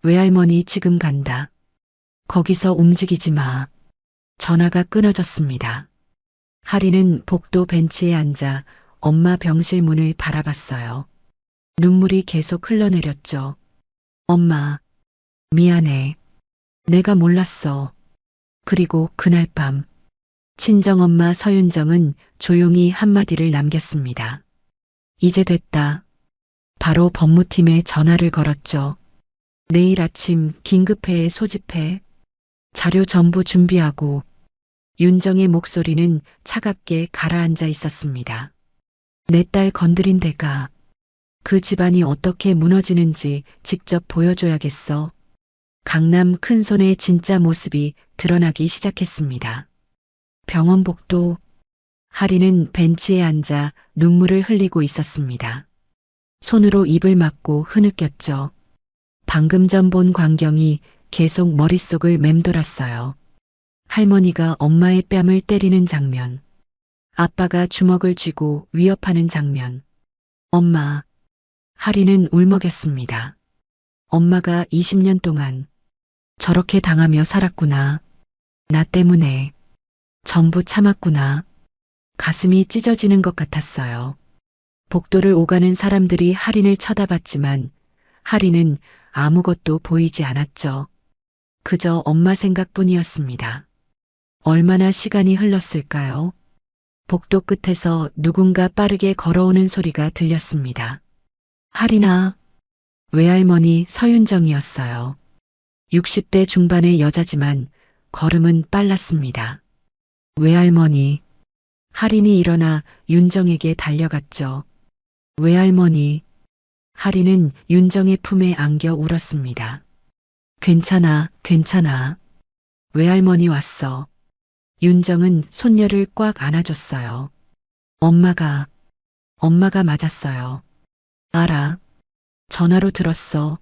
외할머니 지금 간다. 거기서 움직이지 마. 전화가 끊어졌습니다. 하리는 복도 벤치에 앉아 엄마 병실 문을 바라봤어요. 눈물이 계속 흘러내렸죠. 엄마, 미안해. 내가 몰랐어. 그리고 그날 밤, 친정엄마 서윤정은 조용히 한마디를 남겼습니다. 이제 됐다. 바로 법무팀에 전화를 걸었죠. 내일 아침 긴급회에 소집해. 자료 전부 준비하고. 윤정의 목소리는 차갑게 가라앉아 있었습니다. 내 딸 건드린 데가 그 집안이 어떻게 무너지는지 직접 보여줘야겠어. 강남 큰손의 진짜 모습이 드러나기 시작했습니다. 병원 복도. 하리는 벤치에 앉아 눈물을 흘리고 있었습니다. 손으로 입을 막고 흐느꼈죠. 방금 전 본 광경이 계속 머릿속을 맴돌았어요. 할머니가 엄마의 뺨을 때리는 장면. 아빠가 주먹을 쥐고 위협하는 장면. 엄마. 하리는 울먹였습니다. 엄마가 20년 동안 저렇게 당하며 살았구나. 나 때문에 전부 참았구나. 가슴이 찢어지는 것 같았어요. 복도를 오가는 사람들이 하린을 쳐다봤지만 하린은 아무것도 보이지 않았죠. 그저 엄마 생각뿐이었습니다. 얼마나 시간이 흘렀을까요? 복도 끝에서 누군가 빠르게 걸어오는 소리가 들렸습니다. 하린아. 외할머니 서윤정이었어요. 60대 중반의 여자지만 걸음은 빨랐습니다. 외할머니. 하린이 일어나 윤정에게 달려갔죠. 외할머니. 하린은 윤정의 품에 안겨 울었습니다. 괜찮아, 괜찮아. 외할머니 왔어. 윤정은 손녀를 꽉 안아줬어요. 엄마가 맞았어요. 알아. 전화로 들었어.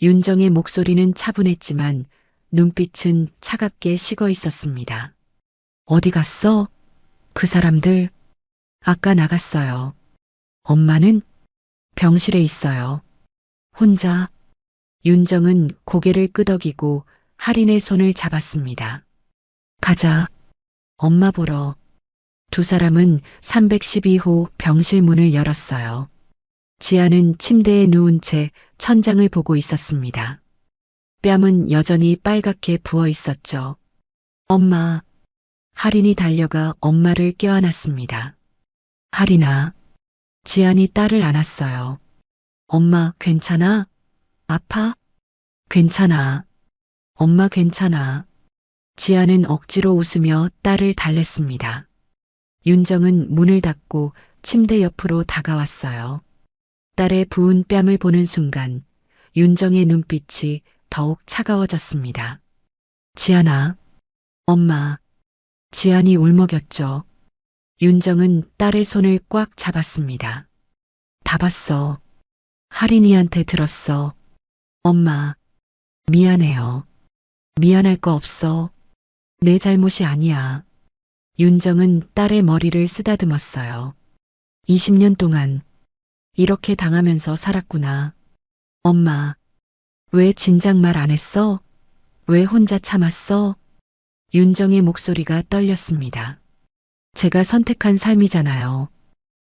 윤정의 목소리는 차분했지만 눈빛은 차갑게 식어 있었습니다. 어디 갔어? 그 사람들? 아까 나갔어요. 엄마는? 병실에 있어요. 혼자? 윤정은 고개를 끄덕이고 하린의 손을 잡았습니다. 가자. 엄마 보러. 두 사람은 312호 병실 문을 열었어요. 지아는 침대에 누운 채 천장을 보고 있었습니다. 뺨은 여전히 빨갛게 부어 있었죠. 엄마. 하린이 달려가 엄마를 껴안았습니다. 하린아. 지안이 딸을 안았어요. 엄마 괜찮아? 아파? 괜찮아. 엄마 괜찮아. 지아는 억지로 웃으며 딸을 달랬습니다. 윤정은 문을 닫고 침대 옆으로 다가왔어요. 딸의 부은 뺨을 보는 순간 윤정의 눈빛이 더욱 차가워졌습니다. 지안아. 엄마. 지안이 울먹였죠. 윤정은 딸의 손을 꽉 잡았습니다. 다 봤어. 하린이한테 들었어. 엄마. 미안해요. 미안할 거 없어. 내 잘못이 아니야. 윤정은 딸의 머리를 쓰다듬었어요. 20년 동안 이렇게 당하면서 살았구나. 엄마. 왜 진작 말 안 했어? 왜 혼자 참았어? 윤정의 목소리가 떨렸습니다. 제가 선택한 삶이잖아요.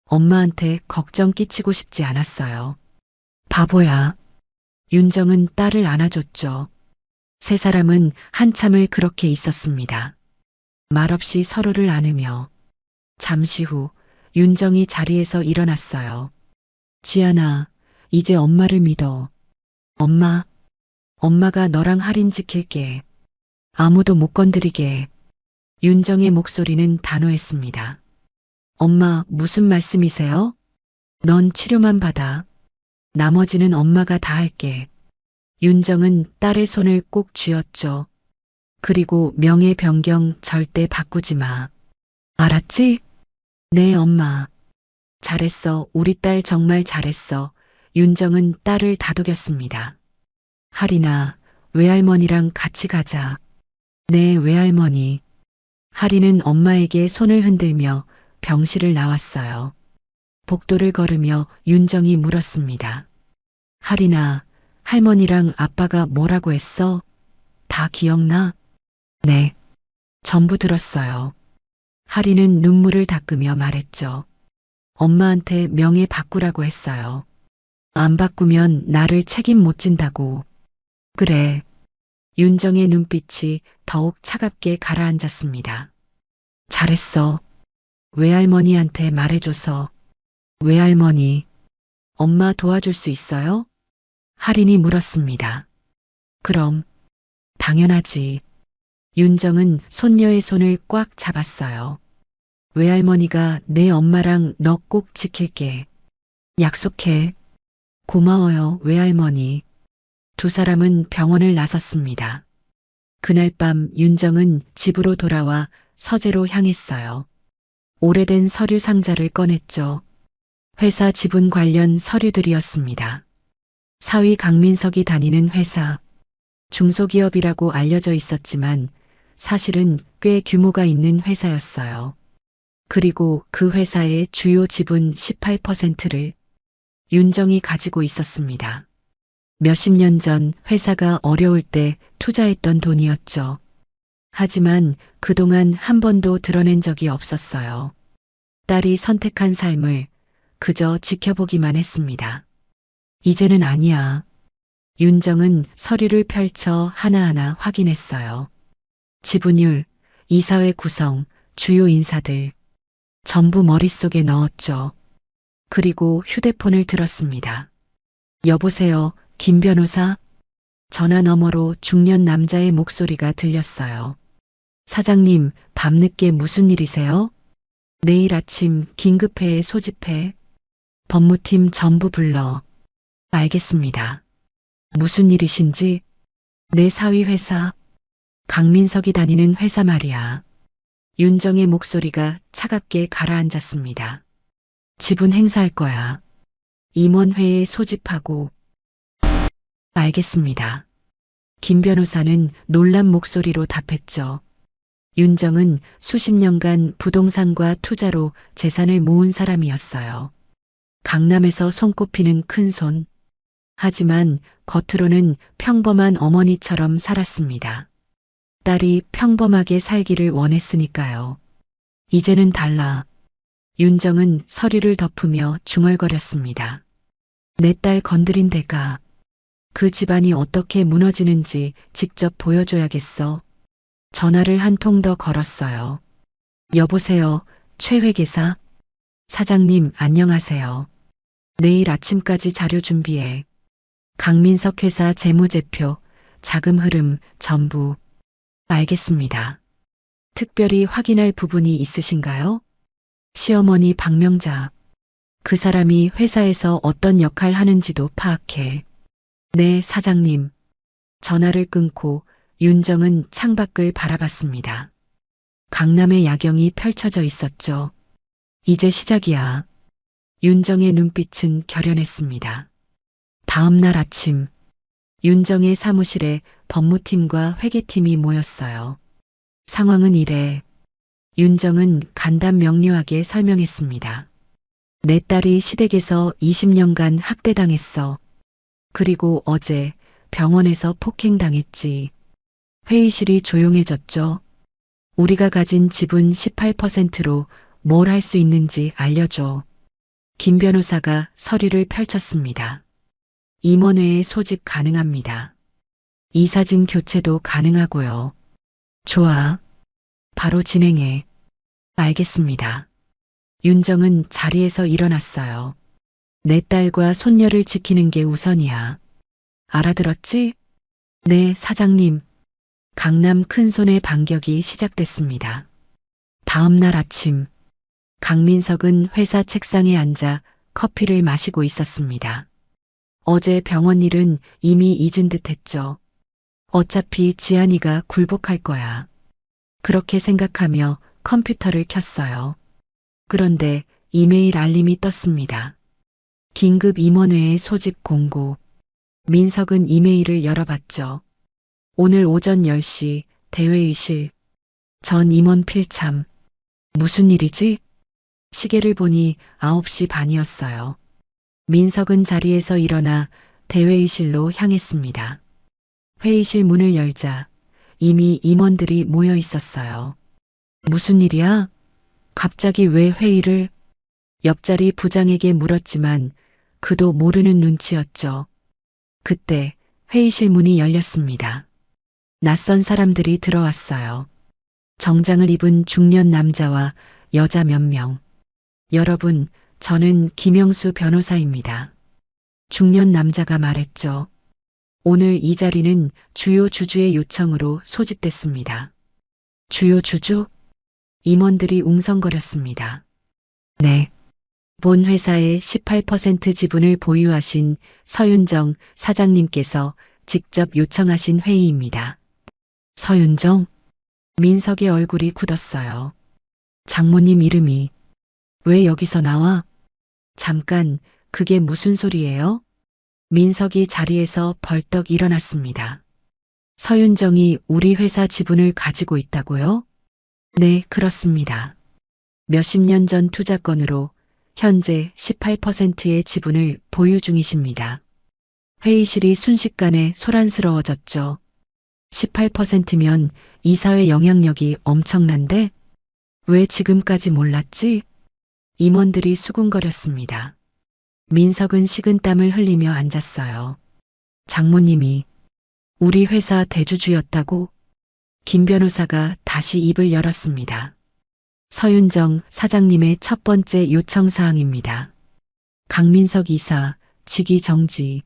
엄마한테 걱정 끼치고 싶지 않았어요. 바보야. 윤정은 딸을 안아줬죠. 세 사람은 한참을 그렇게 있었습니다. 말없이 서로를 안으며. 잠시 후 윤정이 자리에서 일어났어요. 지안아, 이제 엄마를 믿어. 엄마가 너랑 할인 지킬게. 아무도 못 건드리게. 윤정의 목소리는 단호했습니다. 엄마, 무슨 말씀이세요? 넌 치료만 받아. 나머지는 엄마가 다 할게. 윤정은 딸의 손을 꼭 쥐었죠. 그리고 명예 변경 절대 바꾸지 마. 알았지? 네, 엄마. 잘했어. 우리 딸 정말 잘했어. 윤정은 딸을 다독였습니다. 하리나, 외할머니랑 같이 가자. 네, 외할머니. 하리는 엄마에게 손을 흔들며 병실을 나왔어요. 복도를 걸으며 윤정이 물었습니다. 하리나, 할머니랑 아빠가 뭐라고 했어? 다 기억나? 네. 전부 들었어요. 하리는 눈물을 닦으며 말했죠. 엄마한테 명예 바꾸라고 했어요. 안 바꾸면 나를 책임 못 진다고. 그래. 윤정의 눈빛이 더욱 차갑게 가라앉았습니다. 잘했어. 외할머니한테 말해줘서. 외할머니, 엄마 도와줄 수 있어요? 할인이 물었습니다. 그럼, 당연하지. 윤정은 손녀의 손을 꽉 잡았어요. 외할머니가 내 엄마랑 너 꼭 지킬게. 약속해. 고마워요, 외할머니. 두 사람은 병원을 나섰습니다. 그날 밤 윤정은 집으로 돌아와 서재로 향했어요. 오래된 서류 상자를 꺼냈죠. 회사 지분 관련 서류들이었습니다. 사위 강민석이 다니는 회사, 중소기업이라고 알려져 있었지만 사실은 꽤 규모가 있는 회사였어요. 그리고 그 회사의 주요 지분 18%를 윤정이 가지고 있었습니다. 몇십 년 전 회사가 어려울 때 투자했던 돈이었죠. 하지만 그동안 한 번도 드러낸 적이 없었어요. 딸이 선택한 삶을 그저 지켜보기만 했습니다. 이제는 아니야. 윤정은 서류를 펼쳐 하나하나 확인했어요. 지분율, 이사회 구성, 주요 인사들 전부 머릿속에 넣었죠. 그리고 휴대폰을 들었습니다. 여보세요, 김 변호사? 전화 너머로 중년 남자의 목소리가 들렸어요. 사장님, 밤늦게 무슨 일이세요? 내일 아침 긴급회에 소집해. 법무팀 전부 불러. 알겠습니다. 무슨 일이신지? 내 사위 회사. 강민석이 다니는 회사 말이야. 윤정의 목소리가 차갑게 가라앉았습니다. 지분 행사할 거야. 임원회에 소집하고. 알겠습니다. 김 변호사는 놀란 목소리로 답했죠. 윤정은 수십 년간 부동산과 투자로 재산을 모은 사람이었어요. 강남에서 손꼽히는 큰손. 하지만 겉으로는 평범한 어머니처럼 살았습니다. 딸이 평범하게 살기를 원했으니까요. 이제는 달라. 윤정은 서류를 덮으며 중얼거렸습니다. 내 딸 건드린 데가 그 집안이 어떻게 무너지는지 직접 보여줘야겠어. 전화를 한 통 더 걸었어요. 여보세요, 최 회계사? 사장님, 안녕하세요. 내일 아침까지 자료 준비해. 강민석 회사 재무제표, 자금 흐름 전부. 알겠습니다. 특별히 확인할 부분이 있으신가요? 시어머니 박명자. 그 사람이 회사에서 어떤 역할 하는지도 파악해. 네, 사장님. 전화를 끊고 윤정은 창밖을 바라봤습니다. 강남의 야경이 펼쳐져 있었죠. 이제 시작이야. 윤정의 눈빛은 결연했습니다. 다음 날 아침, 윤정의 사무실에 법무팀과 회계팀이 모였어요. 상황은 이래. 윤정은 간단 명료하게 설명했습니다. 내 딸이 시댁에서 20년간 학대당했어. 그리고 어제 병원에서 폭행당했지. 회의실이 조용해졌죠. 우리가 가진 지분 18%로 뭘 할 수 있는지 알려줘. 김 변호사가 서류를 펼쳤습니다. 임원회에 소집 가능합니다. 이사진 교체도 가능하고요. 좋아. 바로 진행해. 알겠습니다. 윤정은 자리에서 일어났어요. 내 딸과 손녀를 지키는 게 우선이야. 알아들었지? 네, 사장님. 강남 큰손의 반격이 시작됐습니다. 다음 날 아침, 강민석은 회사 책상에 앉아 커피를 마시고 있었습니다. 어제 병원 일은 이미 잊은 듯 했죠. 어차피 지안이가 굴복할 거야. 그렇게 생각하며 컴퓨터를 켰어요. 그런데 이메일 알림이 떴습니다. 긴급 임원회의 소집 공고. 민석은 이메일을 열어봤죠. 오늘 오전 10시 대회의실. 전 임원 필참. 무슨 일이지? 시계를 보니 9시 반이었어요. 민석은 자리에서 일어나 대회의실로 향했습니다. 회의실 문을 열자 이미 임원들이 모여 있었어요. 무슨 일이야? 갑자기 왜 회의를? 옆자리 부장에게 물었지만 그도 모르는 눈치였죠. 그때 회의실 문이 열렸습니다. 낯선 사람들이 들어왔어요. 정장을 입은 중년 남자와 여자 몇 명. 여러분, 저는 김영수 변호사입니다. 중년 남자가 말했죠. 오늘 이 자리는 주요 주주의 요청으로 소집됐습니다. 주요 주주? 임원들이 웅성거렸습니다. 네. 본 회사의 18% 지분을 보유하신 서윤정 사장님께서 직접 요청하신 회의입니다. 서윤정? 민석의 얼굴이 굳었어요. 장모님 이름이 왜 여기서 나와? 잠깐, 그게 무슨 소리예요? 민석이 자리에서 벌떡 일어났습니다. 서윤정이 우리 회사 지분을 가지고 있다고요? 네, 그렇습니다. 몇십 년 전 투자건으로 현재 18%의 지분을 보유 중이십니다. 회의실이 순식간에 소란스러워졌죠. 18%면 이사회 영향력이 엄청난데 왜 지금까지 몰랐지? 임원들이 수군거렸습니다. 민석은 식은땀을 흘리며 앉았어요. 장모님이 우리 회사 대주주였다고? 김 변호사가 다시 입을 열었습니다. 서윤정 사장님의 첫 번째 요청 사항입니다. 강민석 이사 직위 정지.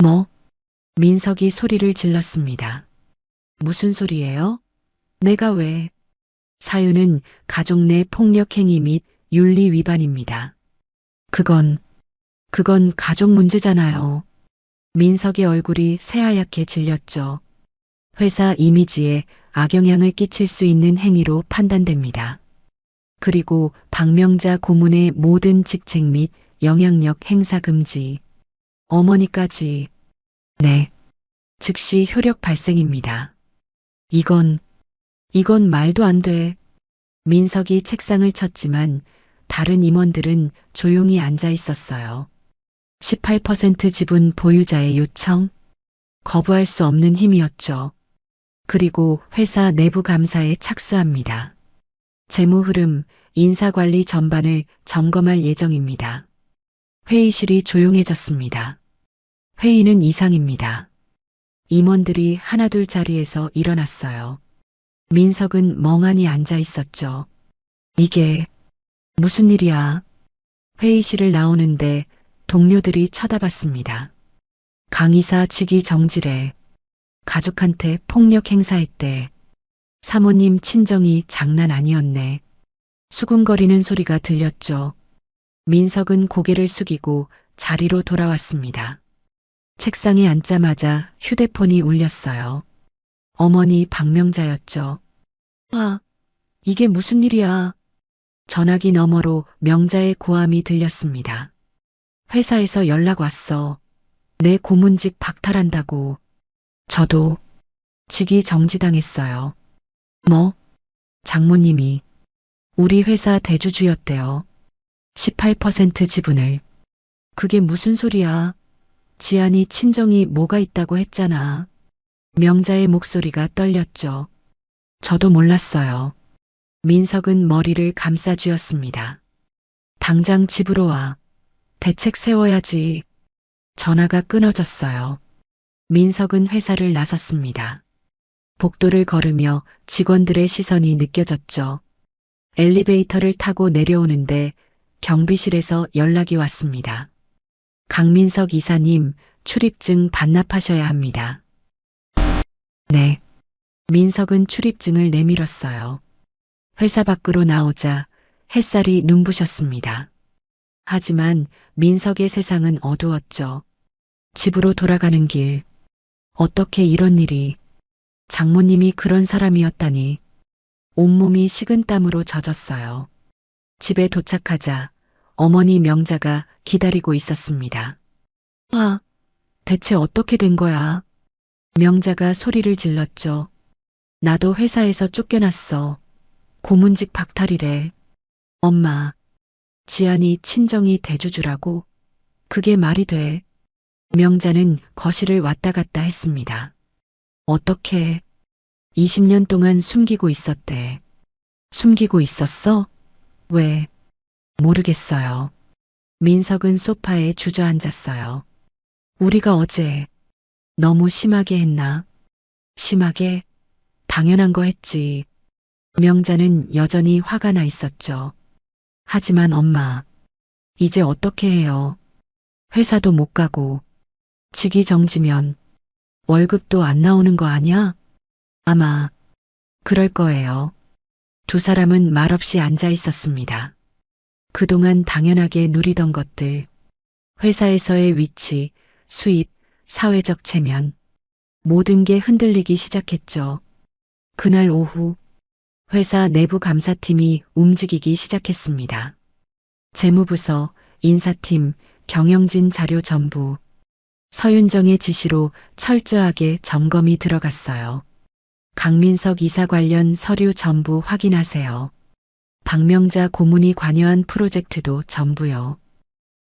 뭐? 민석이 소리를 질렀습니다. 무슨 소리예요? 내가 왜? 사유는 가족 내 폭력 행위 및 윤리 위반입니다. 그건 가족 문제잖아요. 민석의 얼굴이 새하얗게 질렸죠. 회사 이미지에 악영향을 끼칠 수 있는 행위로 판단됩니다. 그리고 박명자 고문의 모든 직책 및 영향력 행사 금지. 어머니까지. 네. 즉시 효력 발생입니다. 이건 말도 안 돼. 민석이 책상을 쳤지만 다른 임원들은 조용히 앉아 있었어요. 18% 지분 보유자의 요청? 거부할 수 없는 힘이었죠. 그리고 회사 내부 감사에 착수합니다. 재무 흐름, 인사관리 전반을 점검할 예정입니다. 회의실이 조용해졌습니다. 회의는 이상입니다. 임원들이 하나둘 자리에서 일어났어요. 민석은 멍하니 앉아 있었죠. 이게 무슨 일이야? 회의실을 나오는데 동료들이 쳐다봤습니다. 강이사 직위 정지래. 가족한테 폭력 행사했대. 사모님 친정이 장난 아니었네. 수군거리는 소리가 들렸죠. 민석은 고개를 숙이고 자리로 돌아왔습니다. 책상에 앉자마자 휴대폰이 울렸어요. 어머니 박명자였죠. 아, 이게 무슨 일이야? 전화기 너머로 명자의 고함이 들렸습니다. 회사에서 연락 왔어. 내 고문직 박탈한다고. 저도 직위 정지당했어요. 뭐? 장모님이 우리 회사 대주주였대요. 18% 지분을. 그게 무슨 소리야? 지안이 친정이 뭐가 있다고 했잖아. 명자의 목소리가 떨렸죠. 저도 몰랐어요. 민석은 머리를 감싸쥐었습니다. 당장 집으로 와. 대책 세워야지. 전화가 끊어졌어요. 민석은 회사를 나섰습니다. 복도를 걸으며 직원들의 시선이 느껴졌죠. 엘리베이터를 타고 내려오는데 경비실에서 연락이 왔습니다. 강민석 이사님, 출입증 반납하셔야 합니다. 네. 민석은 출입증을 내밀었어요. 회사 밖으로 나오자 햇살이 눈부셨습니다. 하지만 민석의 세상은 어두웠죠. 집으로 돌아가는 길. 어떻게 이런 일이. 장모님이 그런 사람이었다니. 온몸이 식은땀으로 젖었어요. 집에 도착하자 어머니 명자가 기다리고 있었습니다. 아, 대체 어떻게 된 거야? 명자가 소리를 질렀죠. 나도 회사에서 쫓겨났어. 고문직 박탈이래. 엄마, 지안이 친정이 대주주라고? 그게 말이 돼? 명자는 거실을 왔다 갔다 했습니다. 어떻게? 20년 동안 숨기고 있었대. 숨기고 있었어? 왜? 모르겠어요. 민석은 소파에 주저앉았어요. 우리가 어제 너무 심하게 했나? 심하게? 당연한 거 했지. 명자는 여전히 화가 나 있었죠. 하지만 엄마, 이제 어떻게 해요? 회사도 못 가고, 직위 정지면 월급도 안 나오는 거 아니야? 아마 그럴 거예요. 두 사람은 말없이 앉아 있었습니다. 그동안 당연하게 누리던 것들, 회사에서의 위치, 수입, 사회적 체면, 모든 게 흔들리기 시작했죠. 그날 오후, 회사 내부 감사팀이 움직이기 시작했습니다. 재무부서, 인사팀, 경영진 자료 전부, 서윤정의 지시로 철저하게 점검이 들어갔어요. 강민석 이사 관련 서류 전부 확인하세요. 박명자 고문이 관여한 프로젝트도 전부요.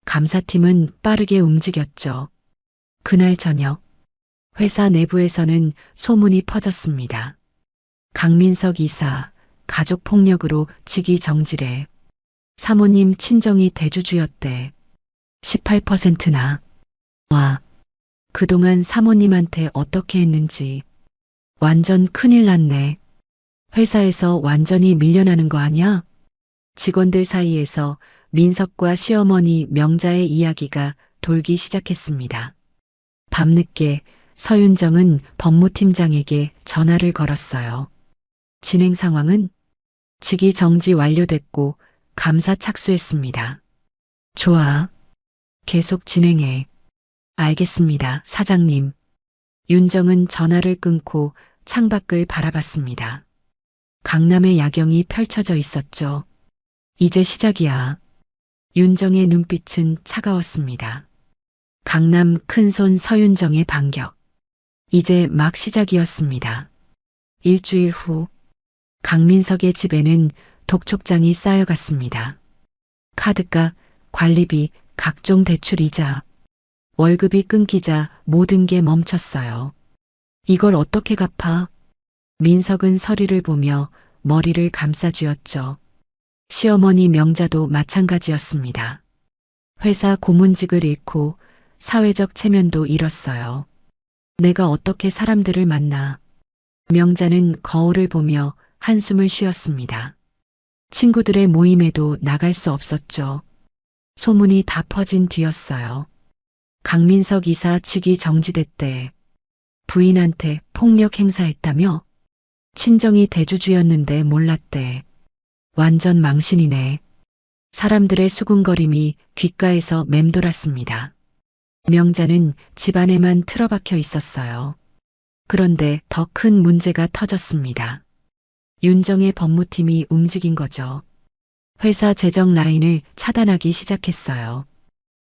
감사팀은 빠르게 움직였죠. 그날 저녁, 회사 내부에서는 소문이 퍼졌습니다. 강민석 이사, 가족폭력으로 직위 정지래. 사모님 친정이 대주주였대. 18%나. 와, 그동안 사모님한테 어떻게 했는지. 완전 큰일 났네. 회사에서 완전히 밀려나는 거 아니야? 직원들 사이에서 민석과 시어머니 명자의 이야기가 돌기 시작했습니다. 밤늦게 서윤정은 법무팀장에게 전화를 걸었어요. 진행 상황은 직위 정지 완료됐고 감사 착수했습니다. 좋아. 계속 진행해. 알겠습니다, 사장님. 윤정은 전화를 끊고 창밖을 바라봤습니다. 강남의 야경이 펼쳐져 있었죠. 이제 시작이야. 윤정의 눈빛은 차가웠습니다. 강남 큰손 서윤정의 반격. 이제 막 시작이었습니다. 일주일 후, 강민석의 집에는 독촉장이 쌓여갔습니다. 카드값, 관리비, 각종 대출이자, 월급이 끊기자 모든 게 멈췄어요. 이걸 어떻게 갚아? 민석은 서류를 보며 머리를 감싸쥐었죠. 시어머니 명자도 마찬가지였습니다. 회사 고문직을 잃고 사회적 체면도 잃었어요. 내가 어떻게 사람들을 만나? 명자는 거울을 보며 한숨을 쉬었습니다. 친구들의 모임에도 나갈 수 없었죠. 소문이 다 퍼진 뒤였어요. 강민석 이사 직위 정지됐대. 부인한테 폭력 행사했다며? 친정이 대주주였는데 몰랐대. 완전 망신이네. 사람들의 수군거림이 귓가에서 맴돌았습니다. 명자는 집안에만 틀어박혀 있었어요. 그런데 더 큰 문제가 터졌습니다. 윤정의 법무팀이 움직인 거죠. 회사 재정 라인을 차단하기 시작했어요.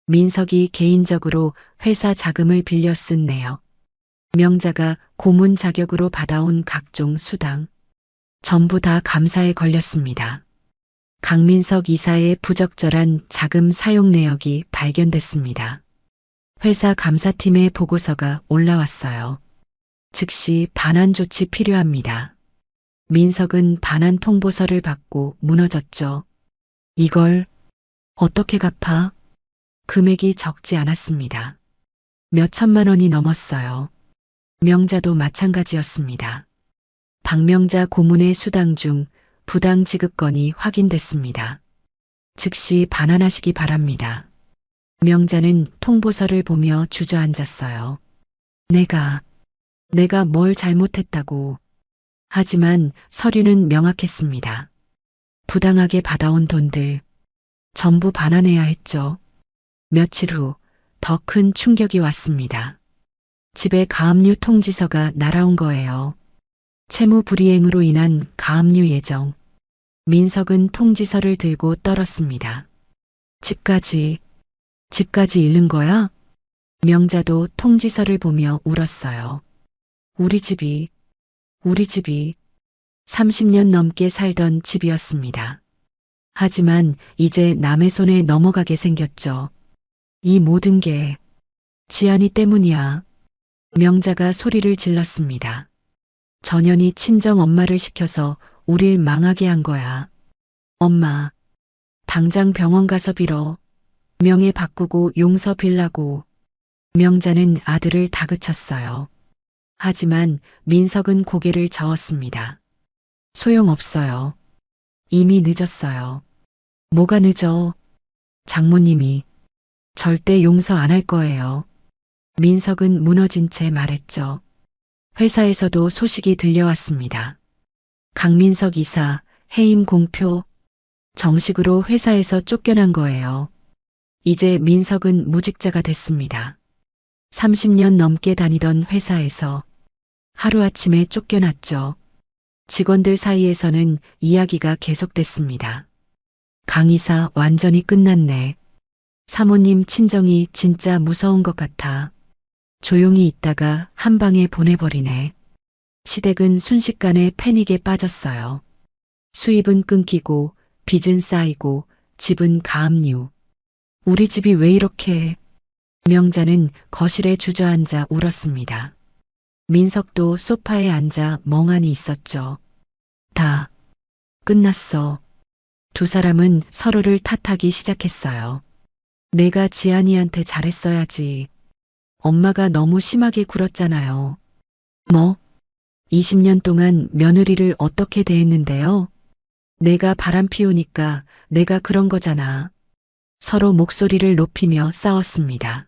민석이 개인적으로 회사 자금을 빌려 쓴 내역, 명자가 고문 자격으로 받아온 각종 수당, 전부 다 감사에 걸렸습니다. 강민석 이사의 부적절한 자금 사용 내역이 발견됐습니다. 회사 감사팀의 보고서가 올라왔어요. 즉시 반환 조치 필요합니다. 민석은 반환 통보서를 받고 무너졌죠. 이걸 어떻게 갚아? 금액이 적지 않았습니다. 몇 천만 원이 넘었어요. 명자도 마찬가지였습니다. 박명자 고문의 수당 중 부당 지급 건이 확인됐습니다. 즉시 반환하시기 바랍니다. 명자는 통보서를 보며 주저앉았어요. 내가 뭘 잘못했다고. 하지만 서류는 명확했습니다. 부당하게 받아온 돈들 전부 반환해야 했죠. 며칠 후 더 큰 충격이 왔습니다. 집에 가압류 통지서가 날아온 거예요. 채무 불이행으로 인한 가압류 예정. 민석은 통지서를 들고 떨었습니다. 집까지 잃는 거야? 명자도 통지서를 보며 울었어요. 우리 집이 30년 넘게 살던 집이었습니다. 하지만 이제 남의 손에 넘어가게 생겼죠. 이 모든 게 지안이 때문이야. 명자가 소리를 질렀습니다. 전현이 친정 엄마를 시켜서 우릴 망하게 한 거야. 엄마, 당장 병원 가서 빌어. 명예 바꾸고 용서 빌라고. 명자는 아들을 다그쳤어요. 하지만 민석은 고개를 저었습니다. 소용없어요. 이미 늦었어요. 뭐가 늦어? 장모님이 절대 용서 안 할 거예요. 민석은 무너진 채 말했죠. 회사에서도 소식이 들려왔습니다. 강민석 이사 해임 공표, 정식으로 회사에서 쫓겨난 거예요. 이제 민석은 무직자가 됐습니다. 30년 넘게 다니던 회사에서 하루아침에 쫓겨났죠. 직원들 사이에서는 이야기가 계속됐습니다. 강 이사 완전히 끝났네. 사모님 친정이 진짜 무서운 것 같아. 조용히 있다가 한 방에 보내버리네. 시댁은 순식간에 패닉에 빠졌어요. 수입은 끊기고 빚은 쌓이고 집은 가압류. 우리 집이 왜 이렇게... 명자는 거실에 주저앉아 울었습니다. 민석도 소파에 앉아 멍하니 있었죠. 다 끝났어. 두 사람은 서로를 탓하기 시작했어요. 내가 지안이한테 잘했어야지. 엄마가 너무 심하게 굴었잖아요. 뭐? 20년 동안 며느리를 어떻게 대했는데요? 내가 바람 피우니까 내가 그런 거잖아. 서로 목소리를 높이며 싸웠습니다.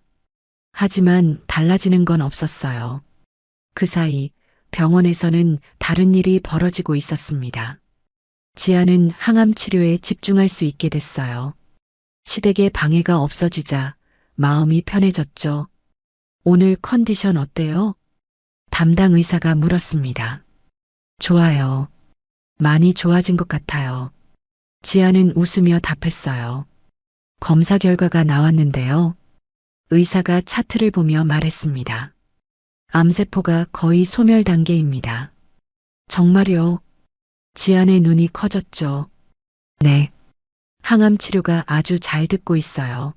하지만 달라지는 건 없었어요. 그 사이 병원에서는 다른 일이 벌어지고 있었습니다. 지아는 항암 치료에 집중할 수 있게 됐어요. 시댁의 방해가 없어지자 마음이 편해졌죠. 오늘 컨디션 어때요? 담당 의사가 물었습니다. 좋아요. 많이 좋아진 것 같아요. 지아는 웃으며 답했어요. 검사 결과가 나왔는데요. 의사가 차트를 보며 말했습니다. 암세포가 거의 소멸 단계입니다. 정말요? 지안의 눈이 커졌죠. 네. 항암 치료가 아주 잘 듣고 있어요.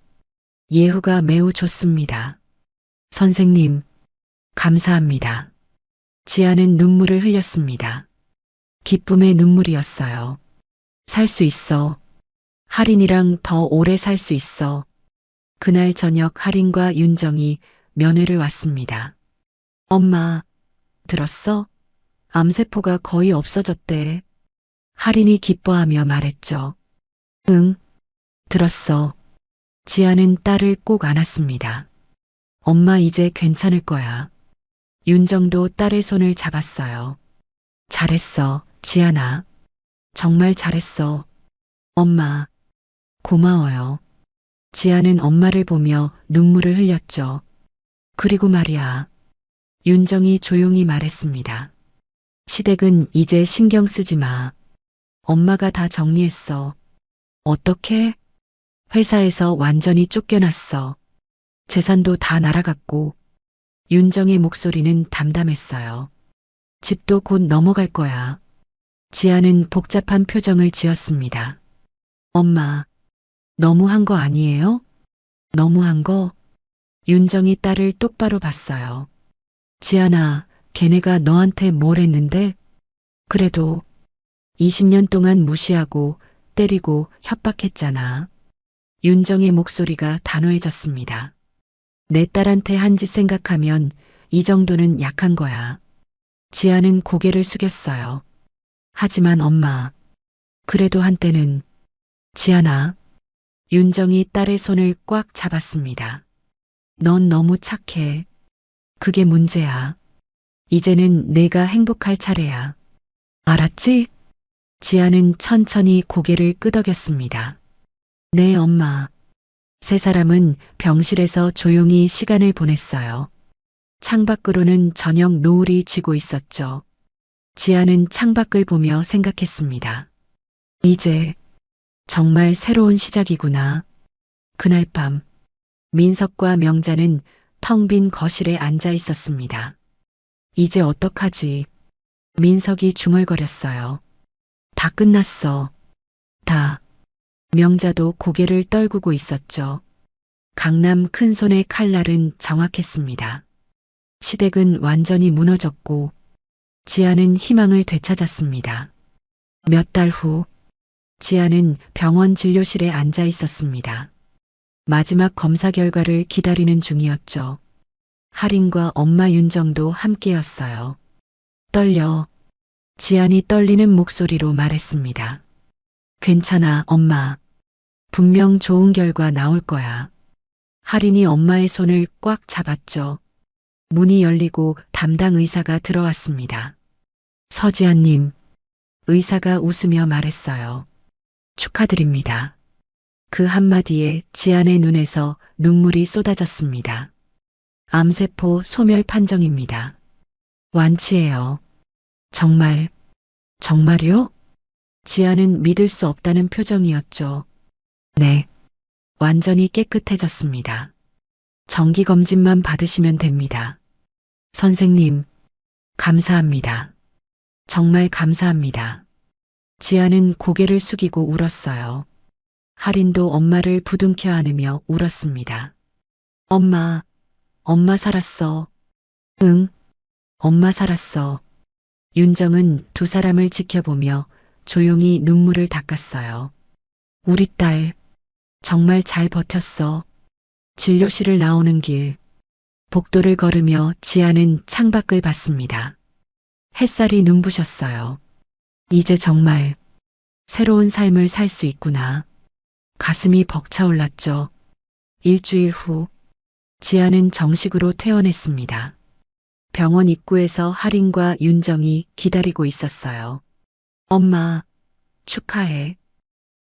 예후가 매우 좋습니다. 선생님, 감사합니다. 지아는 눈물을 흘렸습니다. 기쁨의 눈물이었어요. 살 수 있어. 할인이랑 더 오래 살 수 있어. 그날 저녁 할인과 윤정이 면회를 왔습니다. 엄마, 들었어? 암세포가 거의 없어졌대. 할인이 기뻐하며 말했죠. 응, 들었어. 지아는 딸을 꼭 안았습니다. 엄마 이제 괜찮을 거야. 윤정도 딸의 손을 잡았어요. 잘했어, 지아나. 정말 잘했어. 엄마, 고마워요. 지아는 엄마를 보며 눈물을 흘렸죠. 그리고 말이야. 윤정이 조용히 말했습니다. 시댁은 이제 신경 쓰지 마. 엄마가 다 정리했어. 어떻게? 회사에서 완전히 쫓겨났어. 재산도 다 날아갔고. 윤정의 목소리는 담담했어요. 집도 곧 넘어갈 거야. 지아는 복잡한 표정을 지었습니다. 엄마, 너무한 거 아니에요? 너무한 거? 윤정이 딸을 똑바로 봤어요. 지아나, 걔네가 너한테 뭘 했는데? 그래도 20년 동안 무시하고 때리고 협박했잖아. 윤정의 목소리가 단호해졌습니다. 내 딸한테 한 짓 생각하면 이 정도는 약한 거야. 지아는 고개를 숙였어요. 하지만 엄마, 그래도 한때는... 지아나, 윤정이 딸의 손을 꽉 잡았습니다. 넌 너무 착해. 그게 문제야. 이제는 내가 행복할 차례야. 알았지? 지아는 천천히 고개를 끄덕였습니다. 네, 엄마. 세 사람은 병실에서 조용히 시간을 보냈어요. 창밖으로는 저녁 노을이 지고 있었죠. 지아는 창밖을 보며 생각했습니다. 이제 정말 새로운 시작이구나. 그날 밤 민석과 명자는 텅 빈 거실에 앉아 있었습니다. 이제 어떡하지? 민석이 중얼거렸어요. 다 끝났어. 다. 명자도 고개를 떨구고 있었죠. 강남 큰손의 칼날은 정확했습니다. 시댁은 완전히 무너졌고 지아는 희망을 되찾았습니다. 몇 달 후 지아는 병원 진료실에 앉아 있었습니다. 마지막 검사 결과를 기다리는 중이었죠. 할인과 엄마 윤정도 함께였어요. 떨려. 지안이 떨리는 목소리로 말했습니다. 괜찮아, 엄마. 분명 좋은 결과 나올 거야. 할인이 엄마의 손을 꽉 잡았죠. 문이 열리고 담당 의사가 들어왔습니다. 서지아님, 의사가 웃으며 말했어요. 축하드립니다. 그 한마디에 지안의 눈에서 눈물이 쏟아졌습니다. 암세포 소멸 판정입니다. 완치해요. 정말, 정말요? 지아는 믿을 수 없다는 표정이었죠. 네. 완전히 깨끗해졌습니다. 정기검진만 받으시면 됩니다. 선생님, 감사합니다. 정말 감사합니다. 지아는 고개를 숙이고 울었어요. 할인도 엄마를 부둥켜 안으며 울었습니다. 엄마, 엄마 살았어. 응, 엄마 살았어. 윤정은 두 사람을 지켜보며 조용히 눈물을 닦았어요. 우리 딸, 정말 잘 버텼어. 진료실을 나오는 길, 복도를 걸으며 지아는 창밖을 봤습니다. 햇살이 눈부셨어요. 이제 정말 새로운 삶을 살 수 있구나. 가슴이 벅차올랐죠. 일주일 후, 지아는 정식으로 퇴원했습니다. 병원 입구에서 할인과 윤정이 기다리고 있었어요. 엄마, 축하해.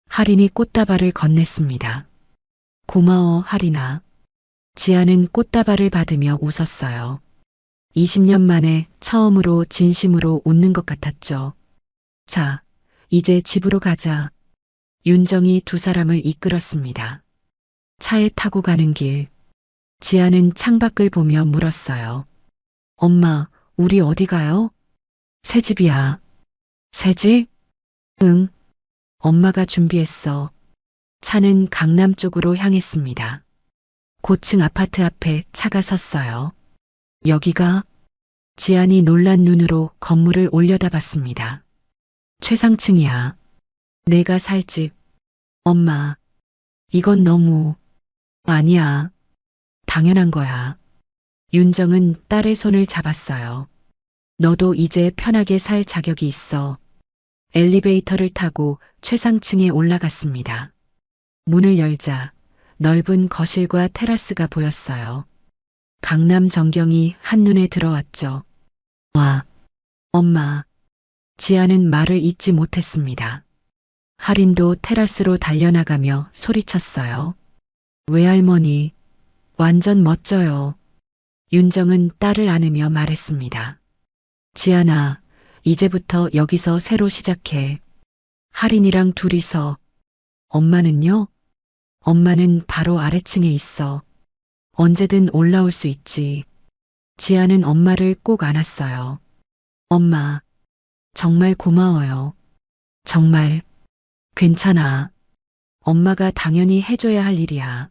할인이 꽃다발을 건넸습니다. 고마워, 할인아. 지아는 꽃다발을 받으며 웃었어요. 20년 만에 처음으로 진심으로 웃는 것 같았죠. 자, 이제 집으로 가자. 윤정이 두 사람을 이끌었습니다. 차에 타고 가는 길, 지아는 창밖을 보며 물었어요. 엄마, 우리 어디 가요? 새 집이야. 새 집? 응. 엄마가 준비했어. 차는 강남 쪽으로 향했습니다. 고층 아파트 앞에 차가 섰어요. 여기가? 지안이 놀란 눈으로 건물을 올려다봤습니다. 최상층이야. 내가 살 집. 엄마, 이건 너무... 아니야. 당연한 거야. 윤정은 딸의 손을 잡았어요. 너도 이제 편하게 살 자격이 있어. 엘리베이터를 타고 최상층에 올라갔습니다. 문을 열자 넓은 거실과 테라스가 보였어요. 강남 전경이 한눈에 들어왔죠. 와, 엄마. 지아는 말을 잇지 못했습니다. 할인도 테라스로 달려나가며 소리쳤어요. 외할머니, 완전 멋져요. 윤정은 딸을 안으며 말했습니다. 지아나, 이제부터 여기서 새로 시작해. 할인이랑 둘이서. 엄마는요? 엄마는 바로 아래층에 있어. 언제든 올라올 수 있지. 지아는 엄마를 꼭 안았어요. 엄마, 정말 고마워요. 정말, 괜찮아. 엄마가 당연히 해줘야 할 일이야.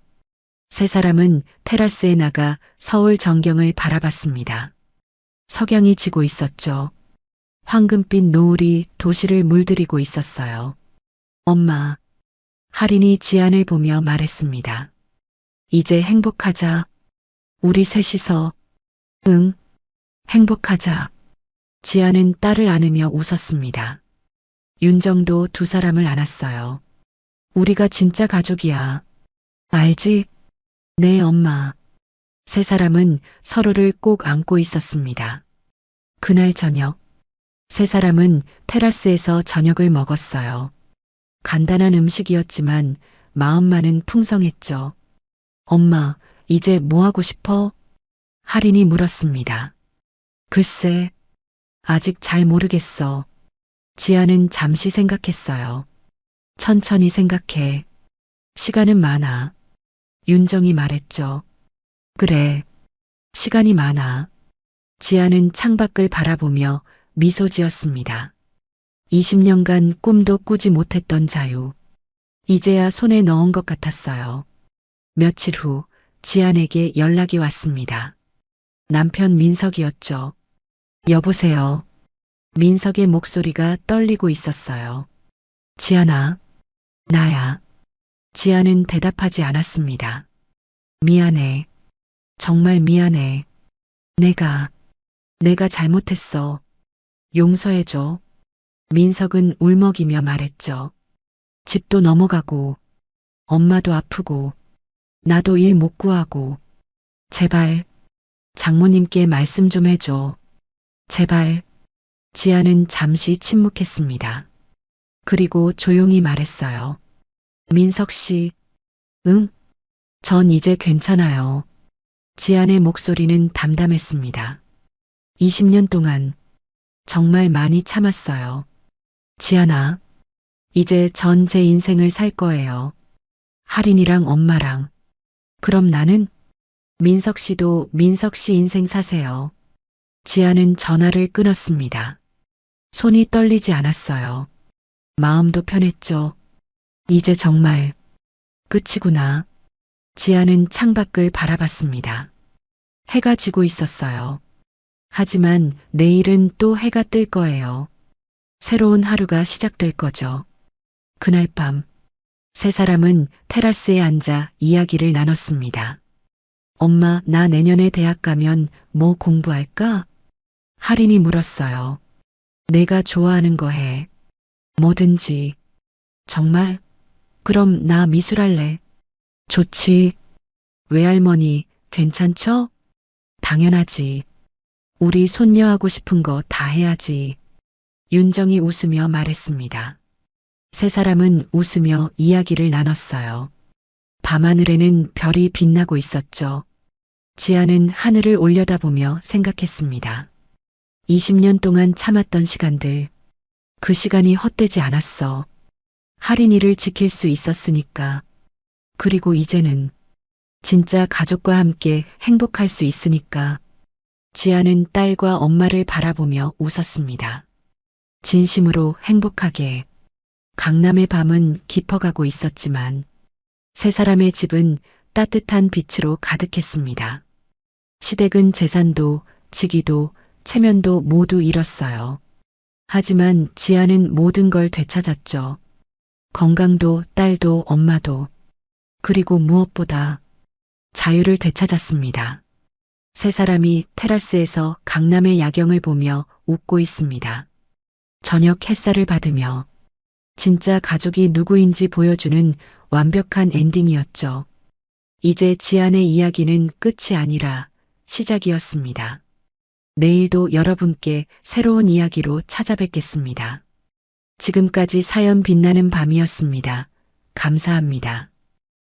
세 사람은 테라스에 나가 서울 전경을 바라봤습니다. 석양이 지고 있었죠. 황금빛 노을이 도시를 물들이고 있었어요. 엄마, 할인이 지안을 보며 말했습니다. 이제 행복하자. 우리 셋이서. 응, 행복하자. 지안은 딸을 안으며 웃었습니다. 윤정도 두 사람을 안았어요. 우리가 진짜 가족이야. 알지? 네, 엄마. 세 사람은 서로를 꼭 안고 있었습니다. 그날 저녁, 세 사람은 테라스에서 저녁을 먹었어요. 간단한 음식이었지만 마음만은 풍성했죠. 엄마, 이제 뭐 하고 싶어? 할인이 물었습니다. 글쎄, 아직 잘 모르겠어. 지아는 잠시 생각했어요. 천천히 생각해. 시간은 많아. 윤정이 말했죠. 그래. 시간이 많아. 지아는 창밖을 바라보며 미소 지었습니다. 20년간 꿈도 꾸지 못했던 자유. 이제야 손에 넣은 것 같았어요. 며칠 후 지안에게 연락이 왔습니다. 남편 민석이었죠. 여보세요. 민석의 목소리가 떨리고 있었어요. 지안아, 나야. 지안은 대답하지 않았습니다. 미안해. 정말 미안해. 내가 잘못했어. 용서해줘. 민석은 울먹이며 말했죠. 집도 넘어가고, 엄마도 아프고, 나도 일 못 구하고, 제발, 장모님께 말씀 좀 해줘. 제발. 지아는 잠시 침묵했습니다. 그리고 조용히 말했어요. 민석 씨, 응? 전 이제 괜찮아요. 지안의 목소리는 담담했습니다. 20년 동안 정말 많이 참았어요. 지안아, 이제 전 제 인생을 살 거예요. 할인이랑 엄마랑. 그럼 나는? 민석 씨도 민석 씨 인생 사세요. 지아는 전화를 끊었습니다. 손이 떨리지 않았어요. 마음도 편했죠. 이제 정말 끝이구나. 지아는 창밖을 바라봤습니다. 해가 지고 있었어요. 하지만 내일은 또 해가 뜰 거예요. 새로운 하루가 시작될 거죠. 그날 밤, 세 사람은 테라스에 앉아 이야기를 나눴습니다. 엄마, 나 내년에 대학 가면 뭐 공부할까? 할인이 물었어요. 내가 좋아하는 거 해. 뭐든지. 정말? 그럼 나 미술할래. 좋지. 외할머니, 괜찮죠? 당연하지. 우리 손녀 하고 싶은 거 다 해야지. 윤정이 웃으며 말했습니다. 세 사람은 웃으며 이야기를 나눴어요. 밤하늘에는 별이 빛나고 있었죠. 지아는 하늘을 올려다보며 생각했습니다. 20년 동안 참았던 시간들, 그 시간이 헛되지 않았어. 할인이를 지킬 수 있었으니까. 그리고 이제는 진짜 가족과 함께 행복할 수 있으니까. 지아는 딸과 엄마를 바라보며 웃었습니다. 진심으로 행복하게. 강남의 밤은 깊어가고 있었지만 세 사람의 집은 따뜻한 빛으로 가득했습니다. 시댁은 재산도 직위도 체면도 모두 잃었어요. 하지만 지아는 모든 걸 되찾았죠. 건강도 딸도 엄마도. 그리고 무엇보다 자유를 되찾았습니다. 세 사람이 테라스에서 강남의 야경을 보며 웃고 있습니다. 저녁 햇살을 받으며 진짜 가족이 누구인지 보여주는 완벽한 엔딩이었죠. 이제 지안의 이야기는 끝이 아니라 시작이었습니다. 내일도 여러분께 새로운 이야기로 찾아뵙겠습니다. 지금까지 사연 빛나는 밤이었습니다. 감사합니다.